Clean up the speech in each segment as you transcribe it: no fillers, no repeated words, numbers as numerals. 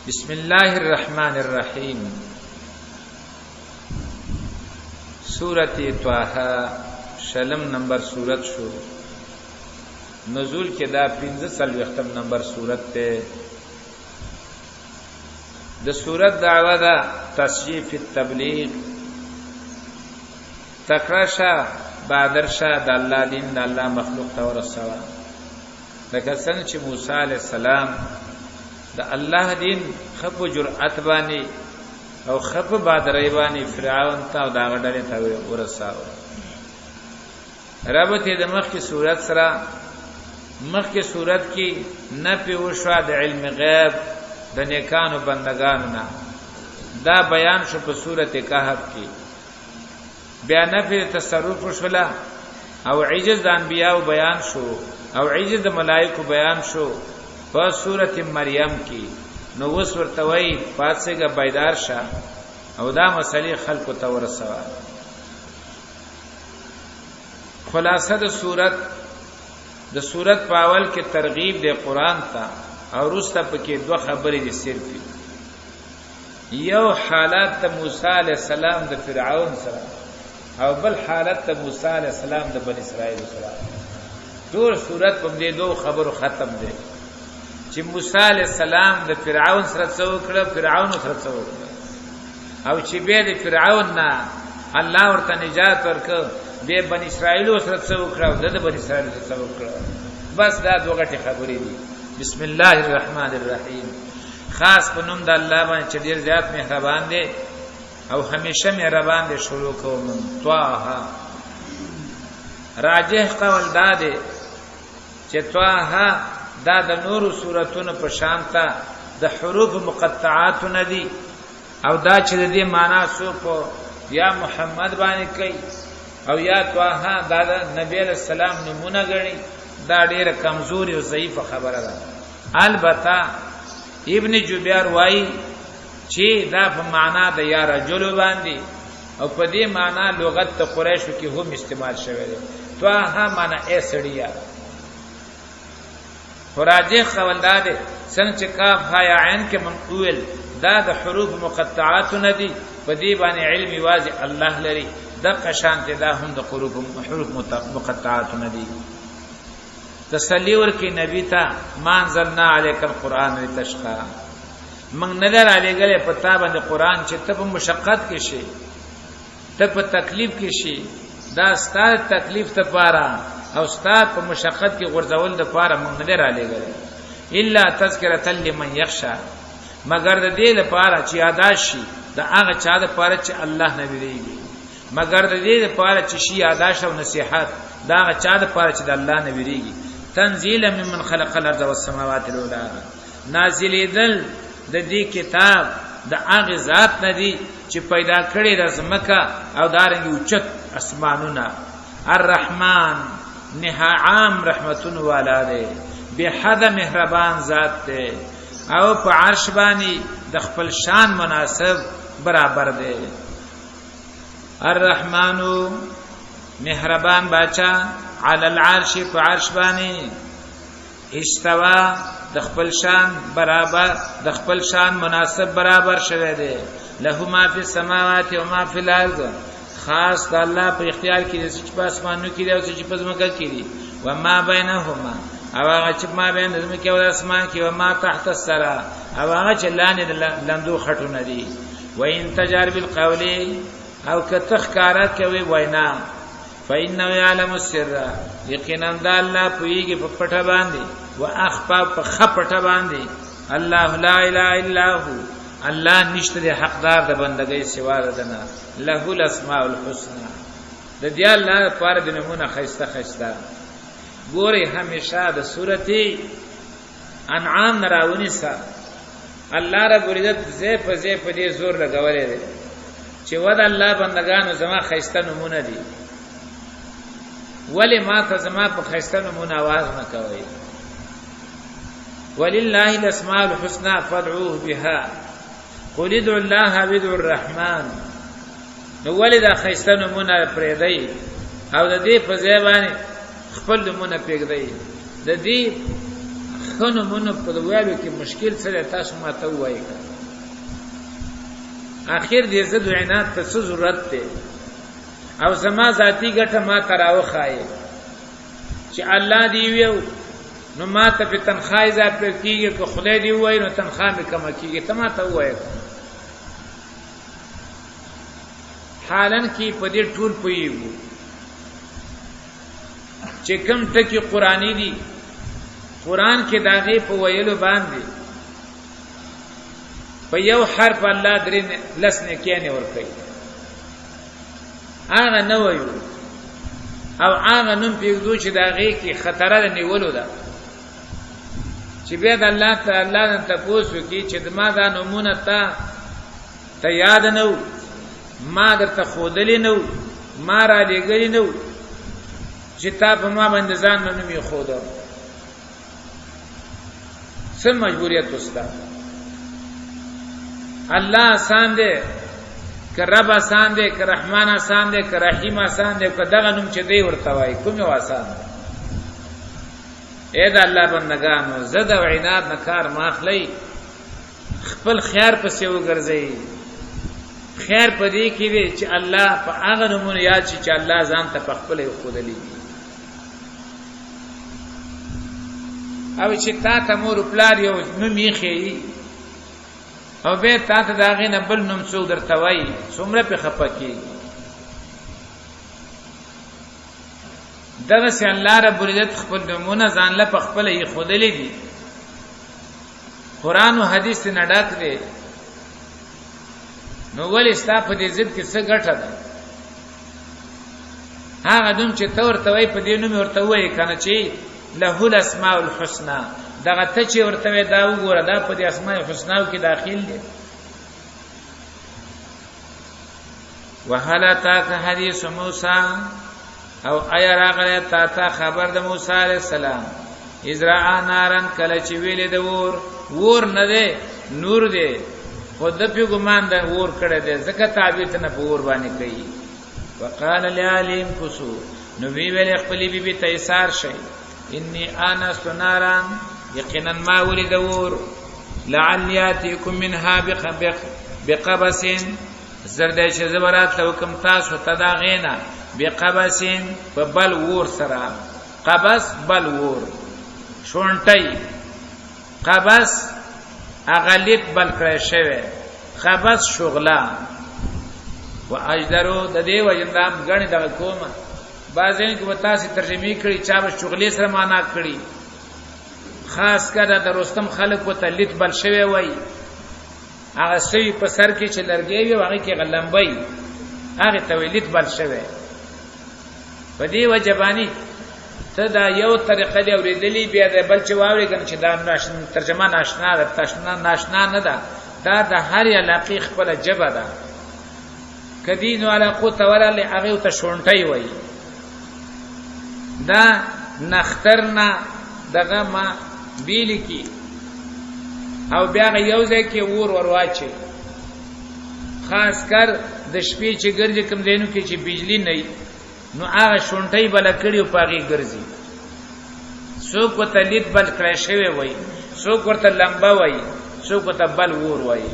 بسم الله الرحمن الرحیم سورۃ طه شلم نمبر سورت شو نزول کې دا 45 نمبر سورت ته د سورت دعوا دا تشریف التبلیغ تکراشا بادرشا د الله دین د الله مخلوق ته ورسوا لکه څنګه چې موسی علی السلام د الله دین خپ جرأت باندې او خپ بادرای باندې فرعون ته او دا غډلې ته ورساو رابطه د مخکې صورت سره مخکې صورت کې نه په وشو د علم غیب د نیکانو بندگانو نه دا بیان شو په سورۃ کهف کې بیا نه په تصرف وشولا او عجز د انبیاء بیان شو او عجز د ملائکه بیان شو په سورۃ مریم کې نو وس ورته وای پاتسګه بیدار شه او دا مسلې خلکو ته ورسوه خلاصه د سورۃ پاول کې ترغیب د قران ته او رسته پکې دوه خبرې دي صرف یو حالات د موسی علی السلام د فرعون سره او بل حالت د موسی علی السلام د بنی اسرائیل سره ټول سورۃ په دې دوه خبرو ختم ده چې موسی علی السلام د فرعون سره څوکړه فرعون سره څوکړه او چې به د فرعون نه الله ورته نجات ورکړ به بنی اسرائیل سره څوکړه او د بنی اسرائیل سره څوکړه بس دا دوه غټي خبرې دي بسم الله الرحمن الرحیم خاص په نوم د الله باندې چې ډیر زیات مهربان دی او همیشه مهربان دی شروع کوم طه راجح قول داده چې طه دا د نورو سوراتونو په شانته د حروف مقطعات ندي او دا چې د دې معنا سو په یا محمد باندې کوي او یا طه دا د نبی علیہ السلام نمونه غني دا ډیره کمزوري او ضعیفه خبره ده البته ابن جبیر وای چې دا په معنا د یا رجل باندې او په دې معنا لغت ته قریشو کې هم استعمال شوی دی طه معنا اسړیا فراجه قولداد څنګه چې کاف ها یا عین کې منقول دا د حروف مقطعات ندي په دې باندې علم واضح الله لري د قشان ته دا هم د حروف مقطعات ندي تسلی ورکی نبی تا مانزلنا علیک القرآن لتشقا من نظر علیگل پتا باندې قرآن چې ته په مشقت کې شي ته په تکلیف کې شي دا ستاره تکلیف ته پاره او استاد په مشقت کې غرزول د پاره مونږ نه لرالېګل الا تذکرۃ لمن یخشى مگر د دې لپاره چې یاداش شي د هغه چا د پاره چې الله نه ویریږي مگر د دې لپاره چې شي یاداش او نصيحت د هغه چا د پاره چې د الله نه ویریږي تنزیل ممن خلق الارض والسماوات العلى نازلېدل د دې کتاب د هغه ذات نه دی چې پیدا کړی د زمکه او دارنګ اوچت اسمانونه الرحمن نها عام رحمتون والا دے بے حد مہربان ذات دے او په عرش باندې د خپل شان مناسب برابر دے الرحمن مہربان بچا علی العرش په عرش باندې استوا د خپل شان برابر د خپل شان مناسب برابر شوه دے له ما فی السماوات و ما فی الارض خاص د الله په اختیار کې د چې په اسمانو کې دی او چې په ځمکه کې دی و ما بینهما او هغه چې ما بین د ځمکې او د اسمان کې و ما تحت الثرى او هغه چې لاندې د لندو خټونه دي و ان تجار بالقول او کتخکارا کوي وینا فإنه يعلم السر یقینا د الله پویږي په پټه باندې و اخفا په خپټه باندې الله لا اله الا هو الله نشته دی حقدار د بندګۍ سوا دنا له الاسماء الحسنى د دې الله پر د نمونه خيسته خيسته ګوري همیشه د سورتي انعام نراونی سا الله رب عزت زې په دې زور لګولې دي چې ود الله بندگانو زما خيسته نمونه دي ولی ما ته زما په خيسته نمونه आवाज نه کوي ولله الاسماء الحسنى فادعوه بها قل ادعوا الله وادعوا الرحمن نو ولدا خيسته نمونه پرې دی او د دې په ځای باندې خپل نمونه پرې دی د دې خنو منو په ویلو کې مشکل سره تاسو ما ته وایي اخر دې زد عنایت ته څه ضرورت ده او زما ذاتی ګټه ما تراو خای چې الله دی ویو نو ما ته په تنخواه اضافه کیږي که خدای دی وایي نو تنخواه مې کم کیږي ته ما ته وایي حالن کې په دې ټول پویږي چې کوم ټکی قرآنی دي قرآن کې داغه په ویلو باندې په یو حرف الله درې لسنه کې نه ور کوي هغه نه وایو او هغه نوم پیږدو چې داغه کې خطر نه نیولو ده چې بیا د الله تعالی نن تاسو کې چې ما دا نمونه ته یاد نه ما درته خودلې نه ما را لګلې نه چې تا په ما باندې ځان نه می خوده سم مجبوریت استاد الله آسان دی که رب آسان دی که رحمان آسان دی که رحیم آسان دی که دغه نوم چې دی ورته وای کوم یو آسان دی اې دا الله بندگانو زده او عناد نه کار ماخلی خپل خیر پسې وګرځي خیر پدې کې دی چې الله په هغه نومونه یاد شي چې الله ځان ته په خپل خودلی او چې تا ته مور پلار یو نوم یې خېي او به تا ته داغه نه بل نوم څو درته وای څومره په خپکی دغه سي الله رب العزت خپل نمونه ځان له خپل یې خودلې دي قران او حديث نه ډاک دي نو ولې ستا په دې ضد کې څه ګټه ده هغه دوم چې تور توي په دې نوم ورته وای کنه چې له الاسماء الحسنى دغه ته چې ورته دا وګوره دا په دې اسماء الحسنى کې داخل دي وهلا تاک حدیث موسی او ایا راغله تا خبر د موسی علی السلام ازرا نارن کله چې ویلې د ور نه ده نور ده خود په ګمان ده ور کړه ده زکه تعبیر ته نه په ور باندې کوي وقال لعلیم کسو نو وی ویل خپل بی تیسار شي انی انست نارن یقینا ما ولید ور لعلیاتکم منها بقبس زرد چې زبرات حکم تاسو تداغینا بقبس بل ور سرا قبس بل ور شونټي قبس اغلیت بل کړی شوی قبس شغلا واجدرو د دې وجندام غنی د کومه بعضین کو تاسو ترجمه کړي چا به شغلې سره معنا کړي خاص کړه د رستم خلق کو تلیت بل شوی وای هغه سوی په سر کې چې لرګي وي هغه کې غلمبای هغه تولیت بل شوی په دې وجبانی ته دا یو طریقه دی اوریدلی بیا د بل چې واوري کنه چې دا ترجمه ناشنا ده تاسو ناشنا نه ده دا د هر علاقې خپل جبه ده کدی نو علاقو توراله هغه ته شونټي وای دا نخترنا دغه ما بیل کی او بیا یو ځای کې ور واچي خاص کر د شپې چې ګرځي کم دینو کې چې بجلی نه نو هغه شونټي بل کړي او پاغي ګرځي څوک ته لید بل کړی شوی وای څوک ورته لمبا وای څوک ته بل ور وای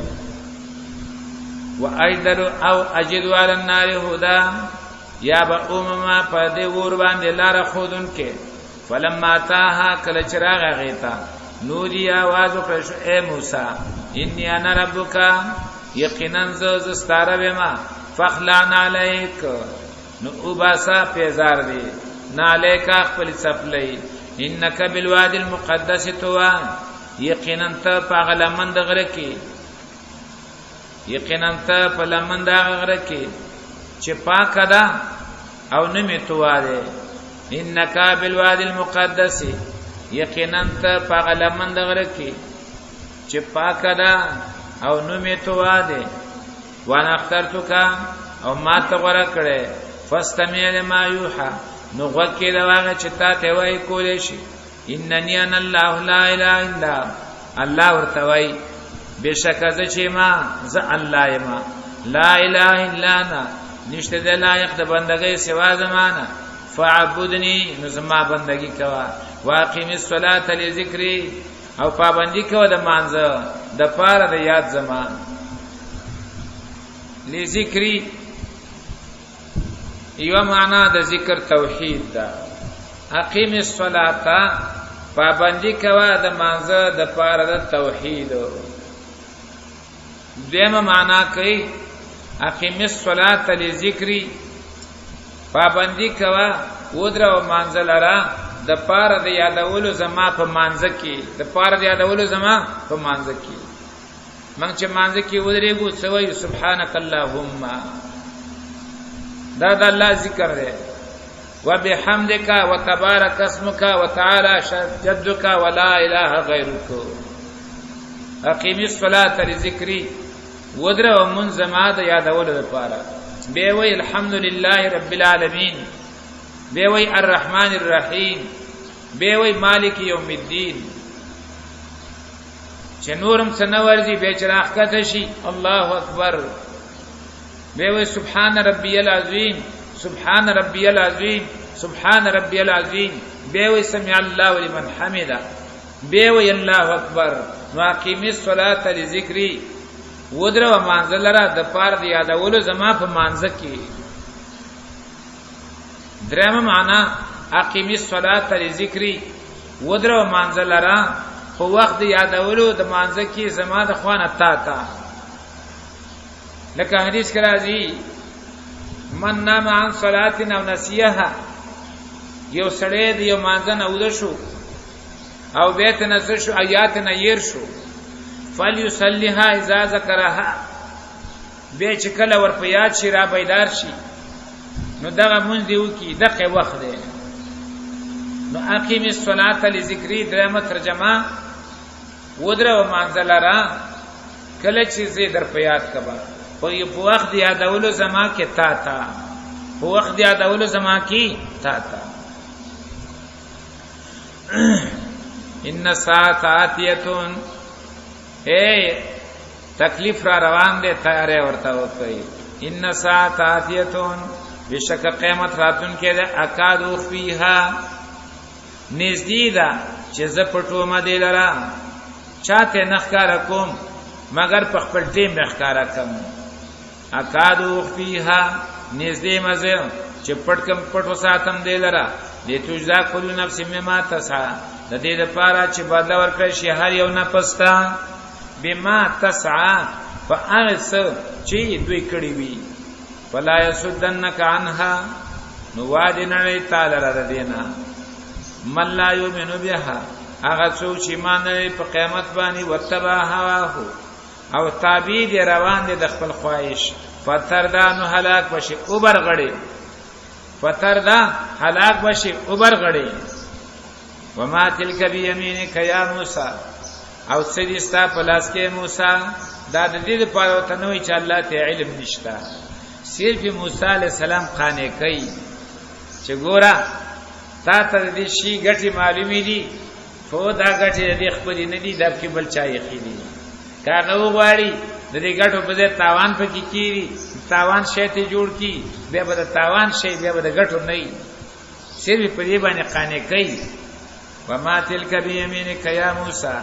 وایذر او اجد علی النار هدا یا با امما په دې ور باندې لار خودن کې فلما تاها کل چراغ غیتا نودی आवाज وکړ اے موسی انی انا ربک یقینا ز ستاره بما فخلعن علیک نو وباسا پیزار دی نالیکا خپل چپلې انک بالوادی المقدس توا یقینا ته پاغلمند غره کې یقینا ته په لمند غره کې چې پاک ده او نمی تواده انک بالوادی المقدس یقینا ته پاغلمند غره کې چې پاک ده او نمی تواده وانا اخترتک او ما ته غره کړه فاستمع لما یوحى نو غوکې دا واغه چې تا ته وای کولې شي اننی ان الله لا اله الا الله ورته وای بشک از چې ما ز الله ما لا اله الا انا نشته د لایق د بندګۍ سوا زمانہ فعبدنی نو زما بندگی کوا واقیم الصلاه لذکری او پابندی کو د مانزه د پاره د یاد زمان لذکری یو معنا د ذکر توحید دا اقیم الصلاة پابندی کوا د مانزه د پاره د توحید دیمه معنا کوي اقیم الصلاة لذکری پابندی کوا ودرو مانزه لرا د پاره د یادولو زما په مانزه کې د پاره د یادولو زما په مانزه کې من چې مانزه کې ودرېګو سوي سبحانك اللهم دا د الله ذکر دی وبحمدك وتبارك اسمك وتعالى جدك ولا اله غيرك اقیم الصلاة لذکری ودرو من زما د یادولو لپاره به وی الحمدلله رب العالمین به وی الرحمن الرحیم به وی مالک یوم الدین چې نورم سنورځي به چراغ کته شي الله اکبر به وی سبحان ربی العظیم سبحان ربی العظیم سبحان ربی العظیم به وی سمع الله لمن حمده به وی الله اکبر واقیم الصلاة لذکری ودرو مانزلرا د پار دی یادولو زما په مانزه کې درېم معنا اقیم الصلاة لذکری ودرو مانزلرا په وخت یادولو د مانزه کې زما د خوانه تا لکه حدیث کې راځي من نام عن صلاة او نسیها یو سړی دی یو مانزه نه ود شو او بیت نظر شو آیات نه ير شو فلیصلیها اذا ذکرها به چې کله ور په یاد شي را بیدار شي نو دغه مونږ دیو کی دغه وخت دی نو اقیم الصلاة لذکری درمه ترجمه ودره منزلرا کله چې زی در په یاد کبا په وخت یادولو زما کې تا په وخت یادولو زما کې تا ان ساعت آتیتون اے تکلیف را روان دے تیارے ورتا وکئی ان ساعت آتیتون بشک قیامت راتون کې ده اکاد اخفیها نزدیدا چې ز پټو مده لرا چاته نخکارا کوم مگر په خپل ټیم نخکارا کوم اکاد اخفیها نزدې مزه چې پټکم پټو ساتم دی لرا دې توجدا کل نفس مما تسعى د دې لپاره چې بدل ورکړي شي هر یو نفس ته بما تسعى فانس چې دوی کړي وي فلا يسدنك عنها نوادنا تعالی را دینا من لا يؤمن بها هغه څوک چې مان په قیامت باندې وتبع هواه او تابع دي روان دي د خپل خواهش فتردا نو هلاك بشي اوبر غړي فتردا هلاك بشي اوبر غړي وما تلك بيمينك يا موسى او سدي ستا پلاس کې موسی دا د دې لپاره ته نوې چې الله ته علم نشتا صرف موسی عليه السلام خانه کوي چې ګورا تا ته دې شي غټي معلومي دي خو دا غټي دې خپل نه دي د کې بل چا یقیني کاغه وغواړي د دې غټو په ځای تاوان پکې کیږي تاوان شی ته جوړ کی بیا به تاوان شی بیا به غټو نه صرف په دې باندې خانه کوي وما تلك بيمينك يا موسى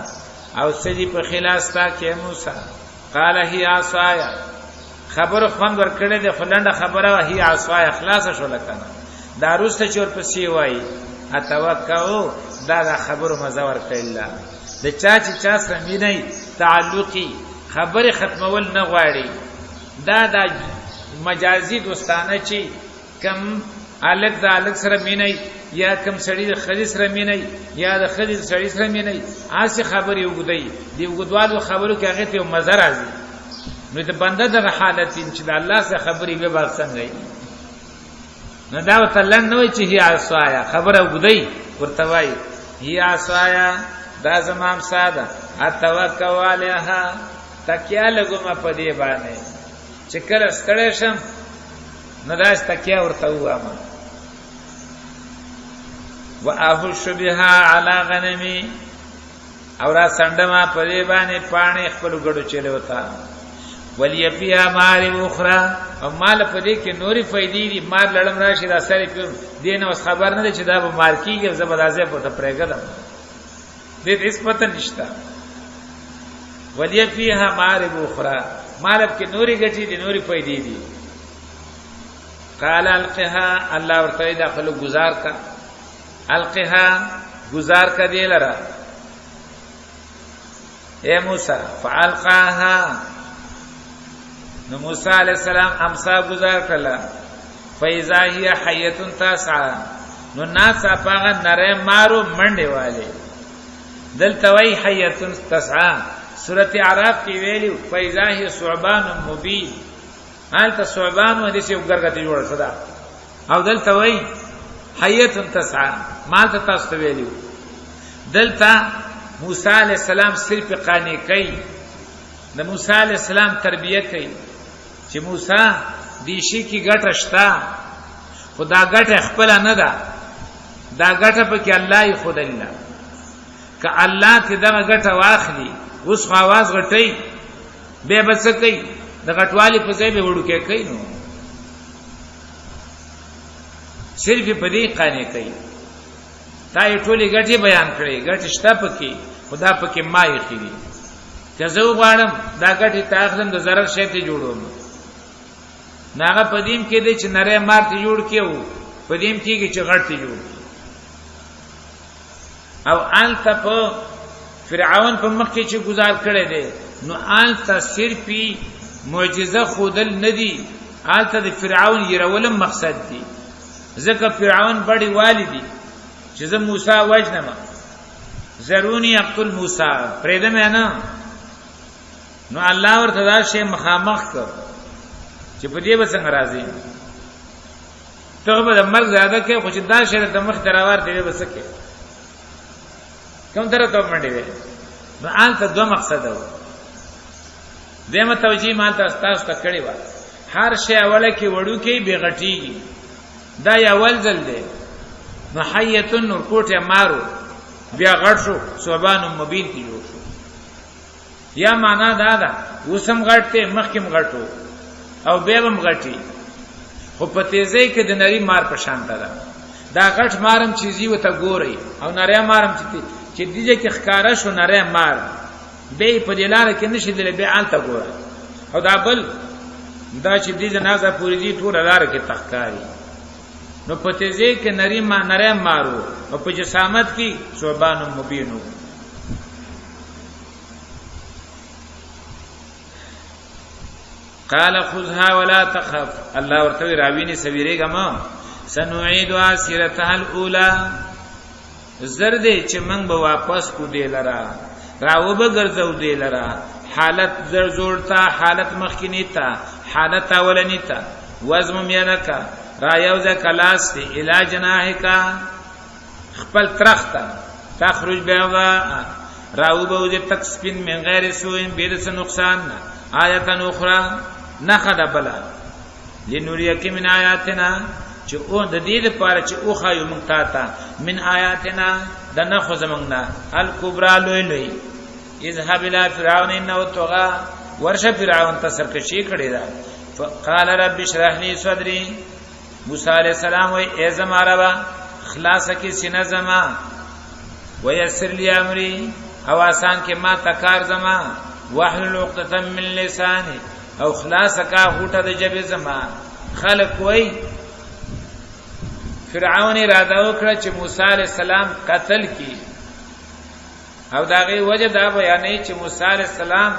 او سدي په خلاص تا کې موسی قال هي عصايا خبر خوند ور کړه د فلنده خبره هي عصايا خلاص شو لکنه دا روسته چور پسې وای اتوکاو دا خبر مزور کړه د چا چې چا سره مینای تعلقي خبره ختمول نه غواړي دا مجازي دوستانه چې کم الک د الک سره مینای یا کم سړی د خدي سره مینای یا د خدي سړی سره مینای آسه خبرې وګدای دی وګدوالو خبرو کې هغه ته مزه راځي نو ته بنده د حالت چې د الله سره خبرې به بار څنګه نو دا وتلن نو چې هي عصایا خبره وګدای ورته وای هي عصایا دا زمام ساده اتوکل علیها تکیا لګم په دې باندې چې کله ستړی شم نو دا تکیا ورته وامه واهش بها على غنمي او را سندما پدې باندې پانی خپل غړو چلے وتا ولي فيها مال اخرى او مال پدې کې نوري فائدې دي مال لړم راشي را سره په دین اوس خبر نه چې دا به مار کیږي زبردازه په پرېګدم دې هیڅ پته نشته. ولي فيها معارب اخرى، معرب کې نوري غټي دي، نوري پیدې دي. قال القها، الله ورته داخله گزار کا، القها گزار کا دی لرا اے موسی، فالقاها، نو موسی علیہ السلام امسا گزار کړه، فاذا هي حیه تسعى، نو ناسا پاغه نره مارو منډه والے. دلته وی حیه تسعى، سورۃ اعراف کې ویلو فاذا هي ثعبان مبین، حالت ثعبان و دې څه وګرګته جوړ شو دا، او دلته وی حیه تسعى، مالته تاسو ویلو. دلته موسی علیہ السلام صرف قانی کوي، د موسی علیہ السلام تربیت کوي چې موسی دیشي کی ګټه شتا، خدا ګټه خپل نه ده، دا ګټه په کې الله یې خود الله، ک الله ته دا ګټه واخلي اوس خواز غټي به بس کوي، د غټوالي په ځای به وړو کې کوي، نو صرف په دې قانی کوي. تا یې ټولي ګټي بیان کړي، ګټه شتا پکې، خدا پکې ما یې خېږي چې زه وغواړم دا ګټي تاخلم د zarar شی ته جوړوم. ناغه پدیم کې دې چې نره مار ته جوړ کېو، پدیم کې چې غټ ته جوړ کېو. او انت په فرعون په مخ کې چې گزار کړي دي، نو انت صرفي معجزه خودل ندي، انت د فرعون يرولم مقصد دي. ځکه فرعون بڑی والدي چې زه موسی وجنم، زرونی اقتل موسی پرېدم نه، نو الله ورته دا شی مخامخ کړ چې په دې به څنګه راځي، ته به د مرګ زیاده کې خو چې دا شی د مخ تراوار دی به سکه کوم طرف ته منډي وي. نو آلته دوه مقصد و، دمه توجیه مالته تاسو ته کړی و، هر شی اوله کې وړو کې بیغټي، دا یا ولزل دی. نو حیه نور کوټه مارو بیا غټ شو، ثعبان مبین کی جوړ شو. یا معنا دا ده وسم غټه مخکم غټو او بیبم غټي، خو په تیزی کې د نری مار په شان ده. دا غټ مارم چیزی وته ګوري، او نری مارم چې دیجه کې ښکارا شو نری مار به په دلاره کې نشي دل به آلته ګوره، او دا بل دا چې دیجه نازه پوری دي ټول لاره کې تخکاری. نو په تیزی کې نری مارو، او په جسامت کې ثعبان مبینو. قال خذها ولا تخف، الله ورته راوینه سویریګه ما سنعيدها سيرتها الاولى، زرد چې موږ به واپس کو دی لرا، راو به ګرځو دی لرا، حالت زرزورتا، حالت مخکینی تا، حالت اولنی تا، وزم مینکا رایوزه کلاس دی الی جناحکا، خپل ترختا تخرج بیوغا، راو به وجه تک سپین من غیر سوین بیدس نقصان، آیتا اخرى نخدا بلا لنوریکی من آیاتنا، چې او د دې لپاره چې او خایو مونږ تا من آیاتنا د نخو زمونږه الکبرى لوی لوی. اذهب الى فرعون انه طغى، ورشه فرعون ته سرکشي کړی دا. فقال رب اشرح لي صدري، موسی علیہ السلام وی ای زما رب خلاص کی سینه زما، ويسر لي امري، او آسان کې ما تکار زما، واحلل عقدة من لساني، او خلاص کا غوټه د جبه زما. خلق وی فرعون اراده وکړه چې موسی علیہ السلام قتل کی، او داغه وجه دا بیانې چې موسی علیہ السلام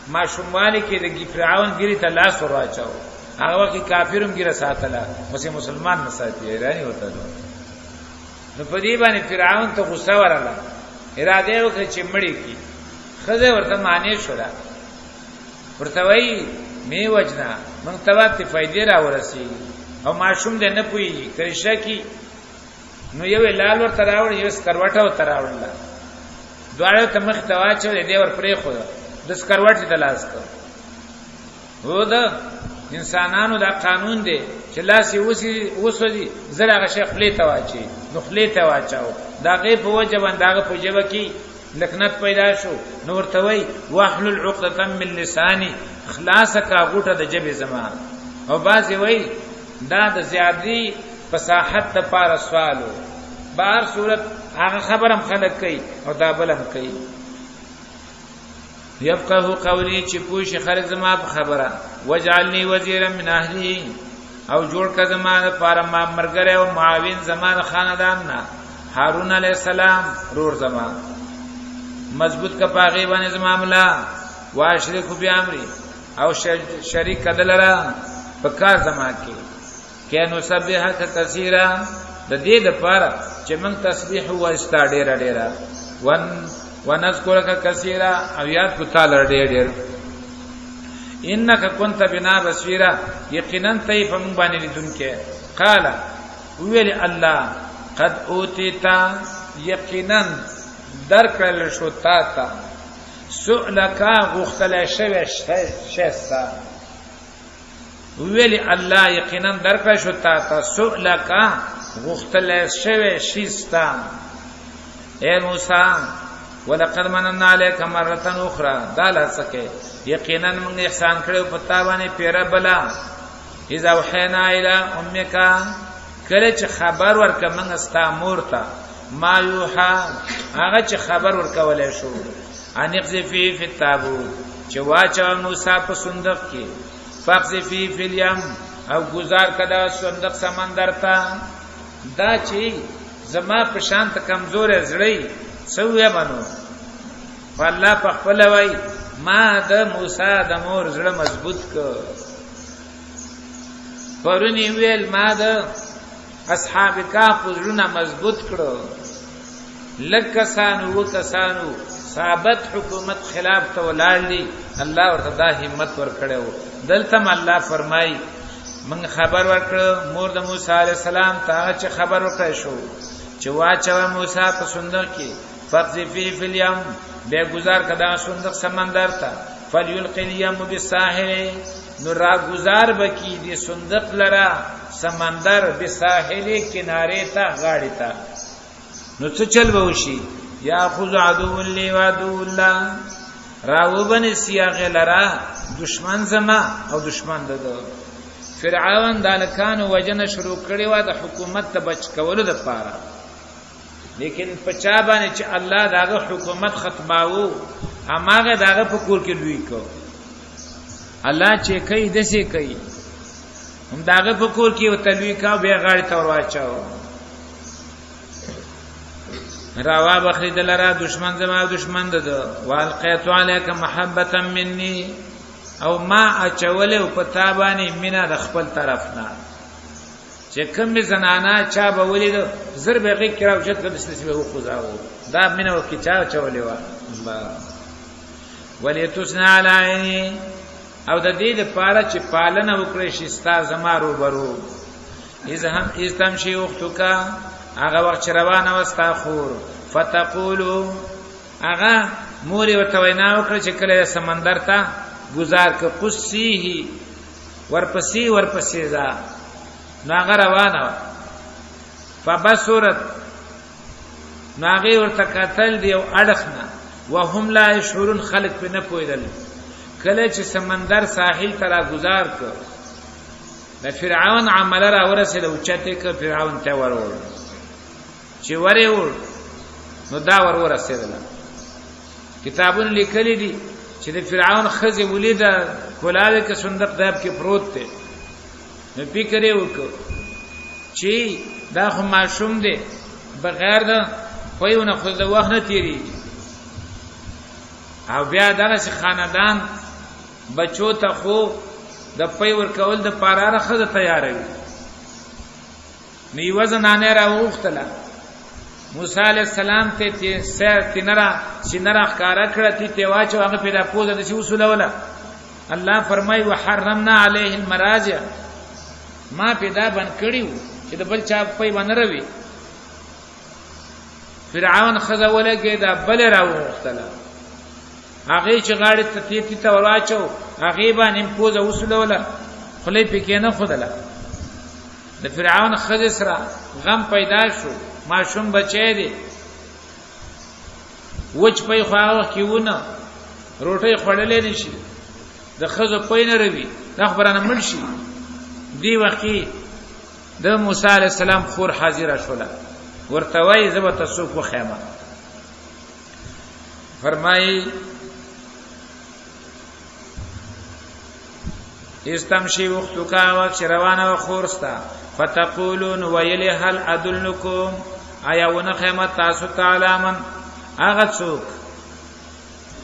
ماشوموالی کې د فرعون ګری ته لاس ورواچاو، هغه وخت کافرم ګره ساتله، اوس مسلمان نه ساتي، ایرانی وته. نو په دې باندې فرعون ته غصه وراله، اراده وکړه چې مړی کی، خزه ورته معنی شو را، ورته وای می وجنا مونږ ته وخت فائدې را ورسی، او ماشوم دې نه پوي کرشه کی، نو یو لال ور تراوړ، یو سکروټه ور تراوړل، دواړو ته مخ ته واچو، دې ور پرې خو د سکروټه ته لاس کو. هو دا انسانانو دا قانون دی چې لاس یې وسوي زړه هغه شیخ خپل ته واچي، نو خپل ته واچاو، دا غي په وجه باندې هغه په جبه کې لکنت پیدا شو. نو ورته وای واحلل عقدة من لساني، خلاص کا غوټه د جبه زما. او بعضی وای دا د زیادی فصاحت د پاره سوالو، بهر صورت هغه خبرم خلق کوي او دا بلم کوي. يفقهوا قولي چې پوښي خلق زما په خبره. وجعلني وزيرا من اهلي او جوړ کړه زما لپاره ما مرګره او معاون زما د خاندان نه هارون علیہ السلام رور زما مضبوط کا پاغي باندې زما ملا واشرک بیامری او شریک کدلرا په کار زما کې کینو سبحک کثیرا د دې لپاره چې موږ تسبیح واستا ډیر ونذكرك كثيرا او یاد کو تعالی ډیر انك كنت بنا بصيرا یقینا ته په موږ باندې لیدونکې. قال ویل الله قد اوتیتا یقینا درکل شو تا سؤلک غختل شوه شستا. ویل الله یقینا درکل شو تا سؤلک غختل شوه شستا. اے موسی ولقد مننا عليك مره اخرى دالا سکے یقینا موږ احسان کړو پتا باندې پیرا بلا اذا وحینا الى امک کله چې خبر ورک موږ استا مورتا ما یوحا هغه چې خبر ورکولې شو ان اقذفی فی التابوت چې واچو موسی په صندوق کې فقذفی فی الیم او گزار کدا صندوق سمندر ته. دا چې زما په شانت کمزور زړی سویا بنو والله په خپل وای ما د موسی د مور زړه مضبوط ک. پرونی ویل ما د اصحاب کهف زړه مضبوط کړو. لکسانو وکسانو ثابت حکومت خلاف ته ولاړلی الله ورته دا همت ور کړو. دلته الله فرمای من خبر ورکړو مور د موسی علی السلام ته چې خبر ورکړ شو چې واچو موسی په صندوق کې فقذفی فی الیم بے گزار کدا صندوق سمندر تا فلیلقی الیم بالساحل نو را گزار بکی دی صندوق لرا سمندر بالساحل کنارے تا غاڑی تا نو څه چل بوشي یا خذ عدو لی و عدو الله راو بن سیاغ لرا دشمن زما او دشمن ددو. فرعون دالکان وجن شروع کړي وا د حکومت ته بچ کولو د پاره لیکن پچا باندې چې الله داغه حکومت ختماوو اماغه داغه په کور کې لوي کو. الله چې کوي دسه کوي هم داغه په کور کې وتلوي کا به غاړي تور واچاو راوا بخری دلرا دشمن زما دشمن ده والقیت علیک محبتا مني او ما اچول او پتا باندې مینا د خپل طرف نه چې کوم زنانا چا به ولید زر به غی کراو چې د سلسله وقزاو دا مینه وکي چا چولې و ولیتسنا علی او د دې لپاره چې پالنه وکړي شي ستا زمارو برو اذ تمشي اختکا هغه وخت روانه وستا خور فتقولوا هغه مور ورته وینا وکړه چې کله سمندر ته گزار ک قصیه ورپسې ځا ناغه روانه فبصرت ناغه ورته قتل دی او اڑخنا وهم لا يشعرون خلق په نه پویدل. کله چې سمندر ساحل ترا گزار ک د فرعون عمل را ورسېد او چته ک فرعون ته ورور چې ورور نو دا ورسېدل. کتابونه لیکلي دي چې د فرعون خزي ولیدا کولاوي ک صندوق داب کې پروت دی. نو فکر یې وکړ چې دا خو معصوم دی بغیر د پویونه خو د وخت نه تیری او بیا دغه خاندان بچو ته خو د پي ور کول د پاراره خزه تیاروي. نو وزنانه را وختله موسی علی السلام ته سر تنرا سینرا ښکارا کړه تی واچو هغه پیدا پوزه د شی وصوله ولا. الله فرمای وحرمنا علیه المراجع ما پیدا بن کړیو چې د بل چا په باندې روي. فرعون خزه ولګي دا بل راوختله هغه چې غاړه ته تی ورواچو هغه باندې پوزه وصوله ولا خلې پکې نه خدله. د فرعون خزه سره غم پیدا شو معصوم بچی دی وچ په خواغه کیونه روټي خړلې نشي د خزه پې نه روي دا خبرانه مرشي. دی وخت د موسی علی السلام خور حاضر شوله ورته وای زبر تسوق وخیمه فرمایي استمشي وختك وقت روانه خورستا فتقولون ويلي هل ادلكم ايا ونخيمه تاسو تعالی من هغه څوک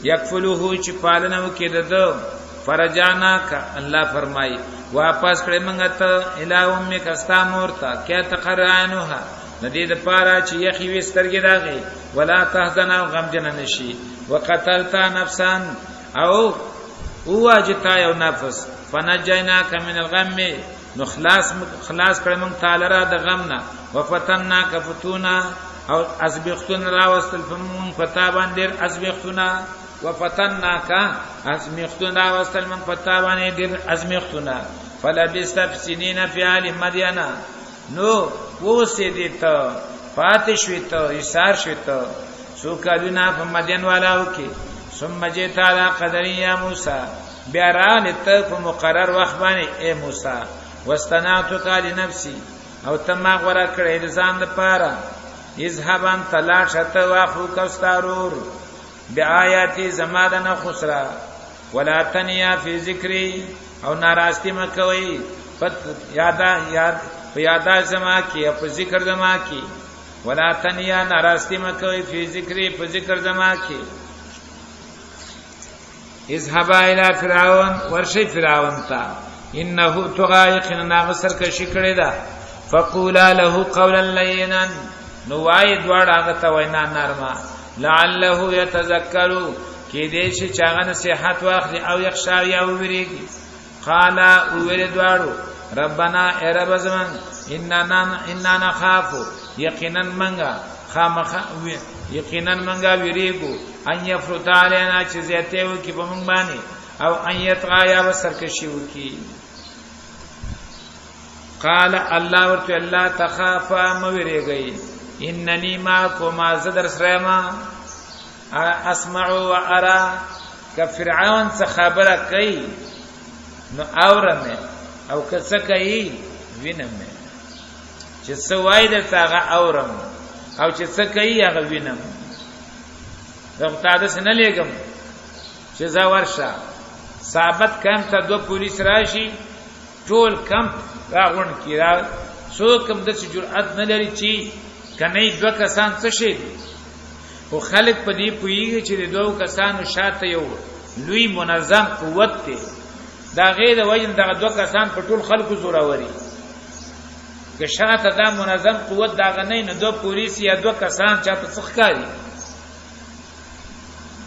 یکفلوه چې پالنه وکړه فرجانا کا الله فرمای واپس کړه موږ ته الهوم می کستا مورتا کیا تقرانوها ندی د پارا چې یخي وسترګی داغي ولا تحزن او غم جن نشي وقتلتا نفسا او واجتا یو نفس فنجیناک من الغم نو خلاص کړه موږ تعالی را د غم نه وفتنا کفتونا او ازبختنا راوستل فمون پتا باندې ازبختنا وفتنا کا ازمختنا راوستل من پتا باندې ډیر ازمختنا فلبست سنین فی آل مدین نو وسیدت فاتشویت ایثار شویت سو کلنا په مدین والاو کې ثم جئت على قدر یا موسی بیا را لته په مقرر وخت باندې اے موسی واستنعتک لنفسي او تما غره کړې د ځان لپاره اذهبن تلاشت واخو کستارور بیااتی زمادن خسرا ولا تنیا فی ذکری او ناراستی مکوي پت یادا زما کی او ذکر زما کی ولا تنیا ناراستی مکوي فی ذکری په ذکر زما کی اذهبا الى فرعون ورشي فرعون تا انه طغى ناغسر کشي کړي دا فقولا له قولا لينا نوای دواړه هغه ته وینا نرمه لعله يتذكر کې دې چې چاغه نصيحت واخلي او يخشى یا وریږي قال ویل دواړو ربنا اے رب زمان اننا نخاف یقینا منغا خامخ یقینا منغا ویریګو ان يفرط علينا چې زیاته وکي په مونږ باندې او ان يطغى وسرکشي وکي قال الله ورته الله تخافا موریږي انني معكم زدر سرما اسمع وارى كفرعون خبره کوي نو اورمه او کڅ کوي وینم چې سوای د تاغه اورم او چې څه کوي هغه وینم زغتاده سن لګم چې زا ورشه ثابت کم ته دو پولیس راشي ټول کم راغون کیرا سو کم د جرأت نه لري چې کني دو کسان څه شي او خلق په دې پویږي چې دوه کسانو شاته یو لوی منظم قوت دی دا غیر وجن دغه دوه کسان په ټول خلکو زوروري که شاته دا منظم قوت دا غنۍ نه دوه پولیس یا دوه کسان چاته څخکاري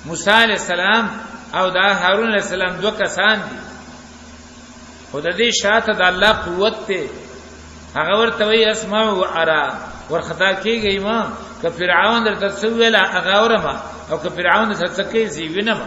موسی علیہ السلام او دا هارون علیہ السلام دوه کسان دي خدای دې شاته د الله قوت ته هغه ورته وی اسمع و ارى ورخطا کیږي ما که فرعون درته سویل هغه اورما او که فرعون درته کوي زی وینم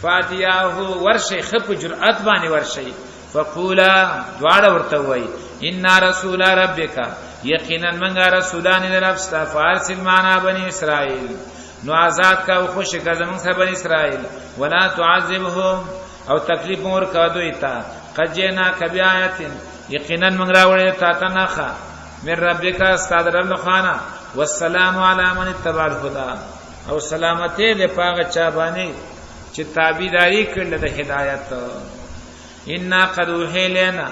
فاتیاه ورشي خپ جرأت باندې ورشي فقولا دواړه ورته وای ان رسول ربک یقینا منغا رسولان لربستا فارسل معنا بني اسرائيل نو آزاد کا او خوش کا زمون سره بني اسرائيل ولا تعذبهم او تکلیف مور کا دویتا قجنا کبیات یقینا من راوړې تا تنخه من ربک استاد رب خانه والسلام علی من اتبع الهدى او سلامتی له پاغه چا باندې چې تابعداري کړل د هدایت ان قد وحیلنا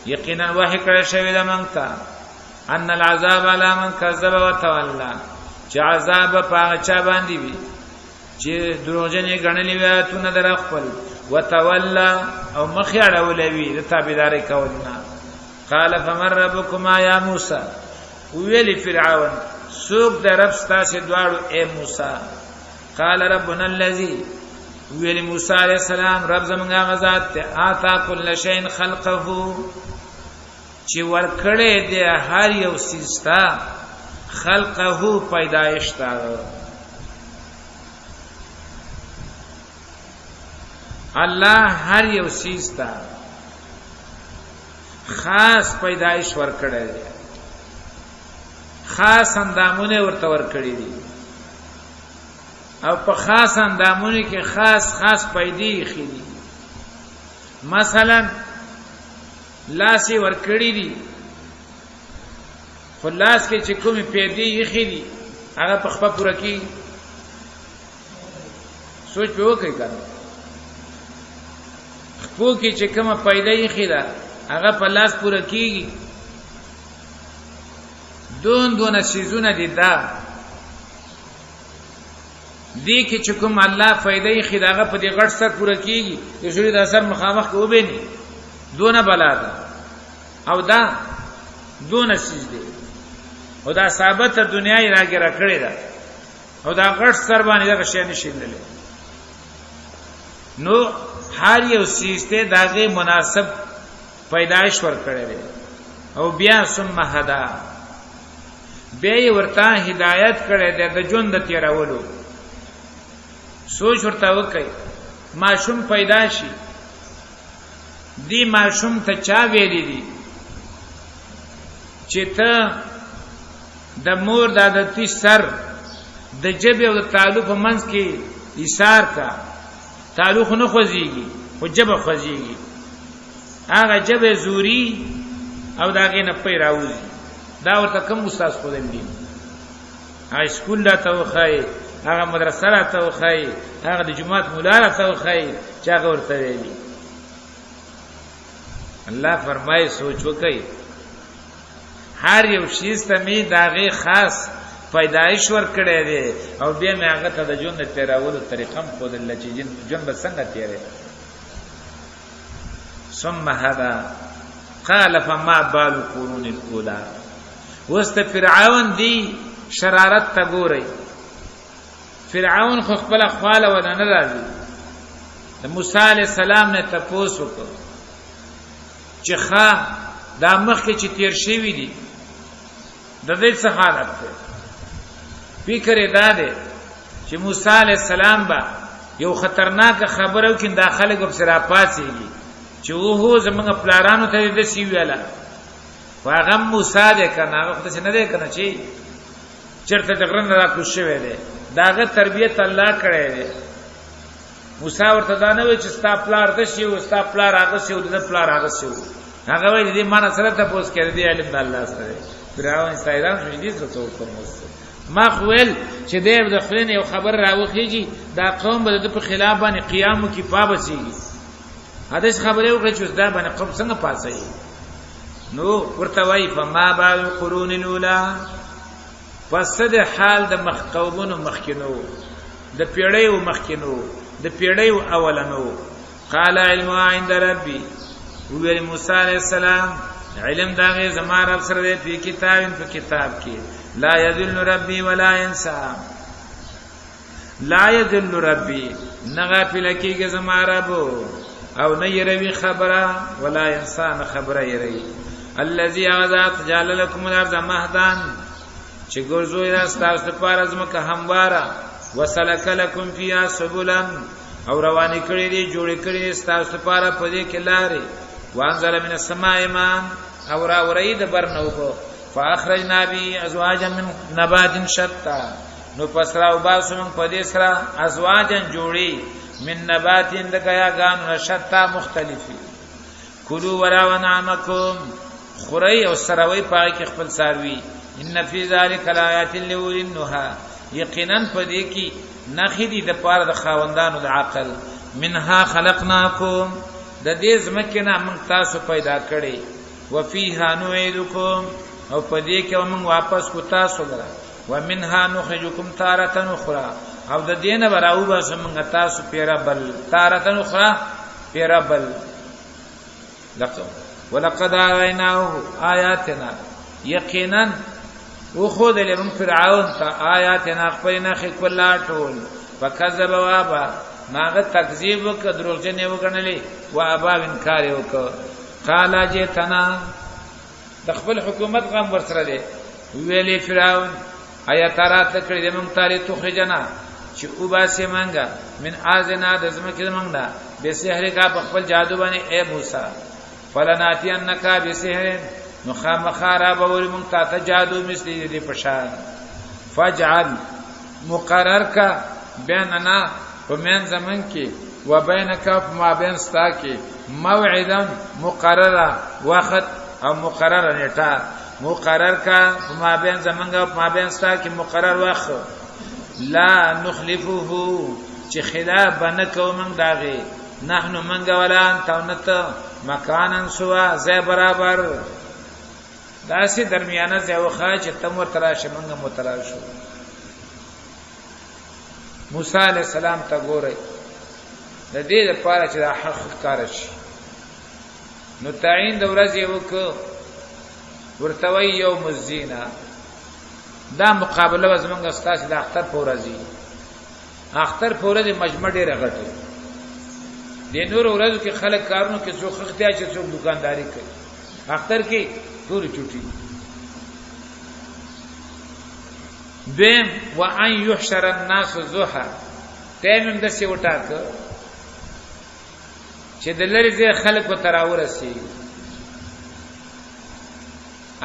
یقینا وحی کړی شوی د مونږ ته ان العذاب علی من کذب وتولى چې عذاب پاغه چا باندې وي چې دروغجنې غنلې وي ته در خپل وتولى او مخیړه ولوي د تابعداري کولنا قال فمن ربكما يا موسى ویل فرعون سوق د رب ستاسو دواړو اے موسی قال ربنا الذي ویل موسی علیہ السلام رب زمونږه غزاد ته آتا کل شین خلقه چې ورکړې د هر یو سیستا خلقه پیدایش تا الله هر یو سیستا خاص پیدایش ورکړې خاص اندامونه ورته ورکړې دي او په خاص اندامونه کې خاص پیدې خېدي مثلا لاس ور کړی دي خلاص کې چې کومې پیدې یخې دي هغه په خپل پوره کی سوچ په وکړئ کنه خپل کې چې کومه پیدا یخې ده هغه په لاس پوره کیږي دون سيزونه دي دا دې کې چې کوم الله فائدې خداغه په دې غټ سر پوره کیږي د شوري د اثر مخامخ کې وبېني دونه بلا ده او دا دونه سيز دي او دا ثابت دنیا یې راګره کړې ده او دا غټ سر باندې دا شي نشیدل نو هر یو سيز ته داغه مناسب پیدائش ور کړې ده او بیا ثم هدا بیا ورته هدایت کړې ده د ژوند تیرولو سوچ ورته وکي ماشوم پیدا شي دی ماشوم ته چا ویلي دي چې ته د مور د عادتي سر د جبه او د تعلق منځ کې ایثار کا تعلق نه خوځيږي او جبه خوځيږي هغه جبه زوري او داګه نه پي راوځي دا ورته کوم استاد خو دې دي هاي سکول لا ته وخای هغه مدرسه را ته وخی هغه د جماعت مولا را ته وخی چا ورته ویلي الله فرمای سوچ وکي هر یو شی ستمي داغه خاص پیدائش ور کړی دی او بیا مې هغه ته د ژوند تیرولو طریقه خو د الله چې ژوند څنګه تیرې ثم هذا قال فما بال القرون الاولى وست فرعون دی شرارت ته ګوري فرعون خو خپل خواله ودانه راځي د موسی علی السلام نه تاسو کو چې ښا دا مخکې چې تیر شوی دي د دې څه حالت ده فکر یې ده چې موسی علی السلام با یو خطرناک خبره وکړي داخله کوم سره پاتېږي چې وو زمونږ پلارانو ته دې سی ویاله واغه موسی دې کنه هغه څه نه دې کنه چې چرته دغرن را کو شوی دی داغه تربیت الله کړی دی موسی ورته دا نه وی چې ستا پلار د شی او ستا پلار هغه شی او د پلار هغه شی هغه وی دې معنا سره تاسو کړی دی علم د الله سره فرعون سایران شو دې څه څه کوم ما خویل چې دې د خلین یو خبر راوخیږي دا قوم به د په خلاف باندې قیام کی پابسیږي حدیث خبره وکړي چې دا باندې قوم څنګه پاسي نو ورته وای فما بال القرون الاولى فسد حال د مخقومونو مخکینو د پیړیو مخکینو د پیړیو اولنو قال علم عند ربي ویل موسی علیہ السلام علم داغه زما رب سره دی په کتاب کې لا یذل ربي ولا ينسى لا یذل ربي نغافل کېږي زما رب او نه يروي خبره ولا ينسى خبره يروي الذي اغذات جعل لكم الارض مهدا چې ګورځوي تاسو لپاره زمکه همواره وسلک لكم فيها سبلا او رواني کړی دي جوړ کړی تاسو لپاره په دې کې لارې وانزل من السماء ماء او را ورید برنو کو فاخرجنا به ازواجا من نبات شتى نو پسرا او باسم په دې سره ازواجا جوړي من نبات دغیاغان شتى مختلفي کلوا ورا ونعمکم خوري او سروي پای کې خپل ساروي ان فی ذلک الایات لأولی النهى یقینا پدې کې نخیدی د پاره د خاوندانو د عقل منها خلقناکم د دې زمکه نه موږ تاسو پیدا کړی وفيها نعيدکم او پدې کې موږ واپس کو تاسو لره ومنها نخرجکم تارة اخرى او د دې نه براو به موږ تاسو پیرابل تارة اخرى پیرابل ولقد آریناه آیاتنا یقینا وخذ لمن فرعون تا آیاتنا خپلنا خکلا ټول فكذب وابا ماغه تکذیب وک دروغجن وګڼلې وابا انکار وک قال جئتنا خپل حکومت غم ورسره دی ویلې فرعون آیات رات کړې موږ تاریخ تخرجنا چې او باسه منګه من ازنا د زمکه منګه به سحر کا خپل جادو باندې اے موسی فلناتی انک بسحر نو خامخارا باور مونږ ته جادو مثلی دې پشان فجعل مقرر کا بیننا ومن زمن کې وبینک ما بین ستا کې موعدا مقرره وخت او مقرره نیټه مقرر کا ما بین زمنګ ما بین ستا کې مقرر وخت لا نخلفه چې خلاف بنکو من داغه نحنو منګ ولا انت نت مکانن سوا زې برابر داسې درمیانه ځای وخا چې تم تراشه منګ متراشه موسی علیہ السلام ته ګورئ د دې لپاره چې د حق کار شي نو تعین د ورځې وک ورته وی یوم الزینا دا مقابله زمونږ استاد د اختر په ورځې اختر په ورځې مجمع ډېر غټه د نور ورځو کې خلک کارونو کې څوک اختیار چې څوک دکانداری کوي اختر کې ټول چوټي دیم وان یحشر الناس ضحى تیم د سی وټاک چې د لری ځای خلکو تراور سي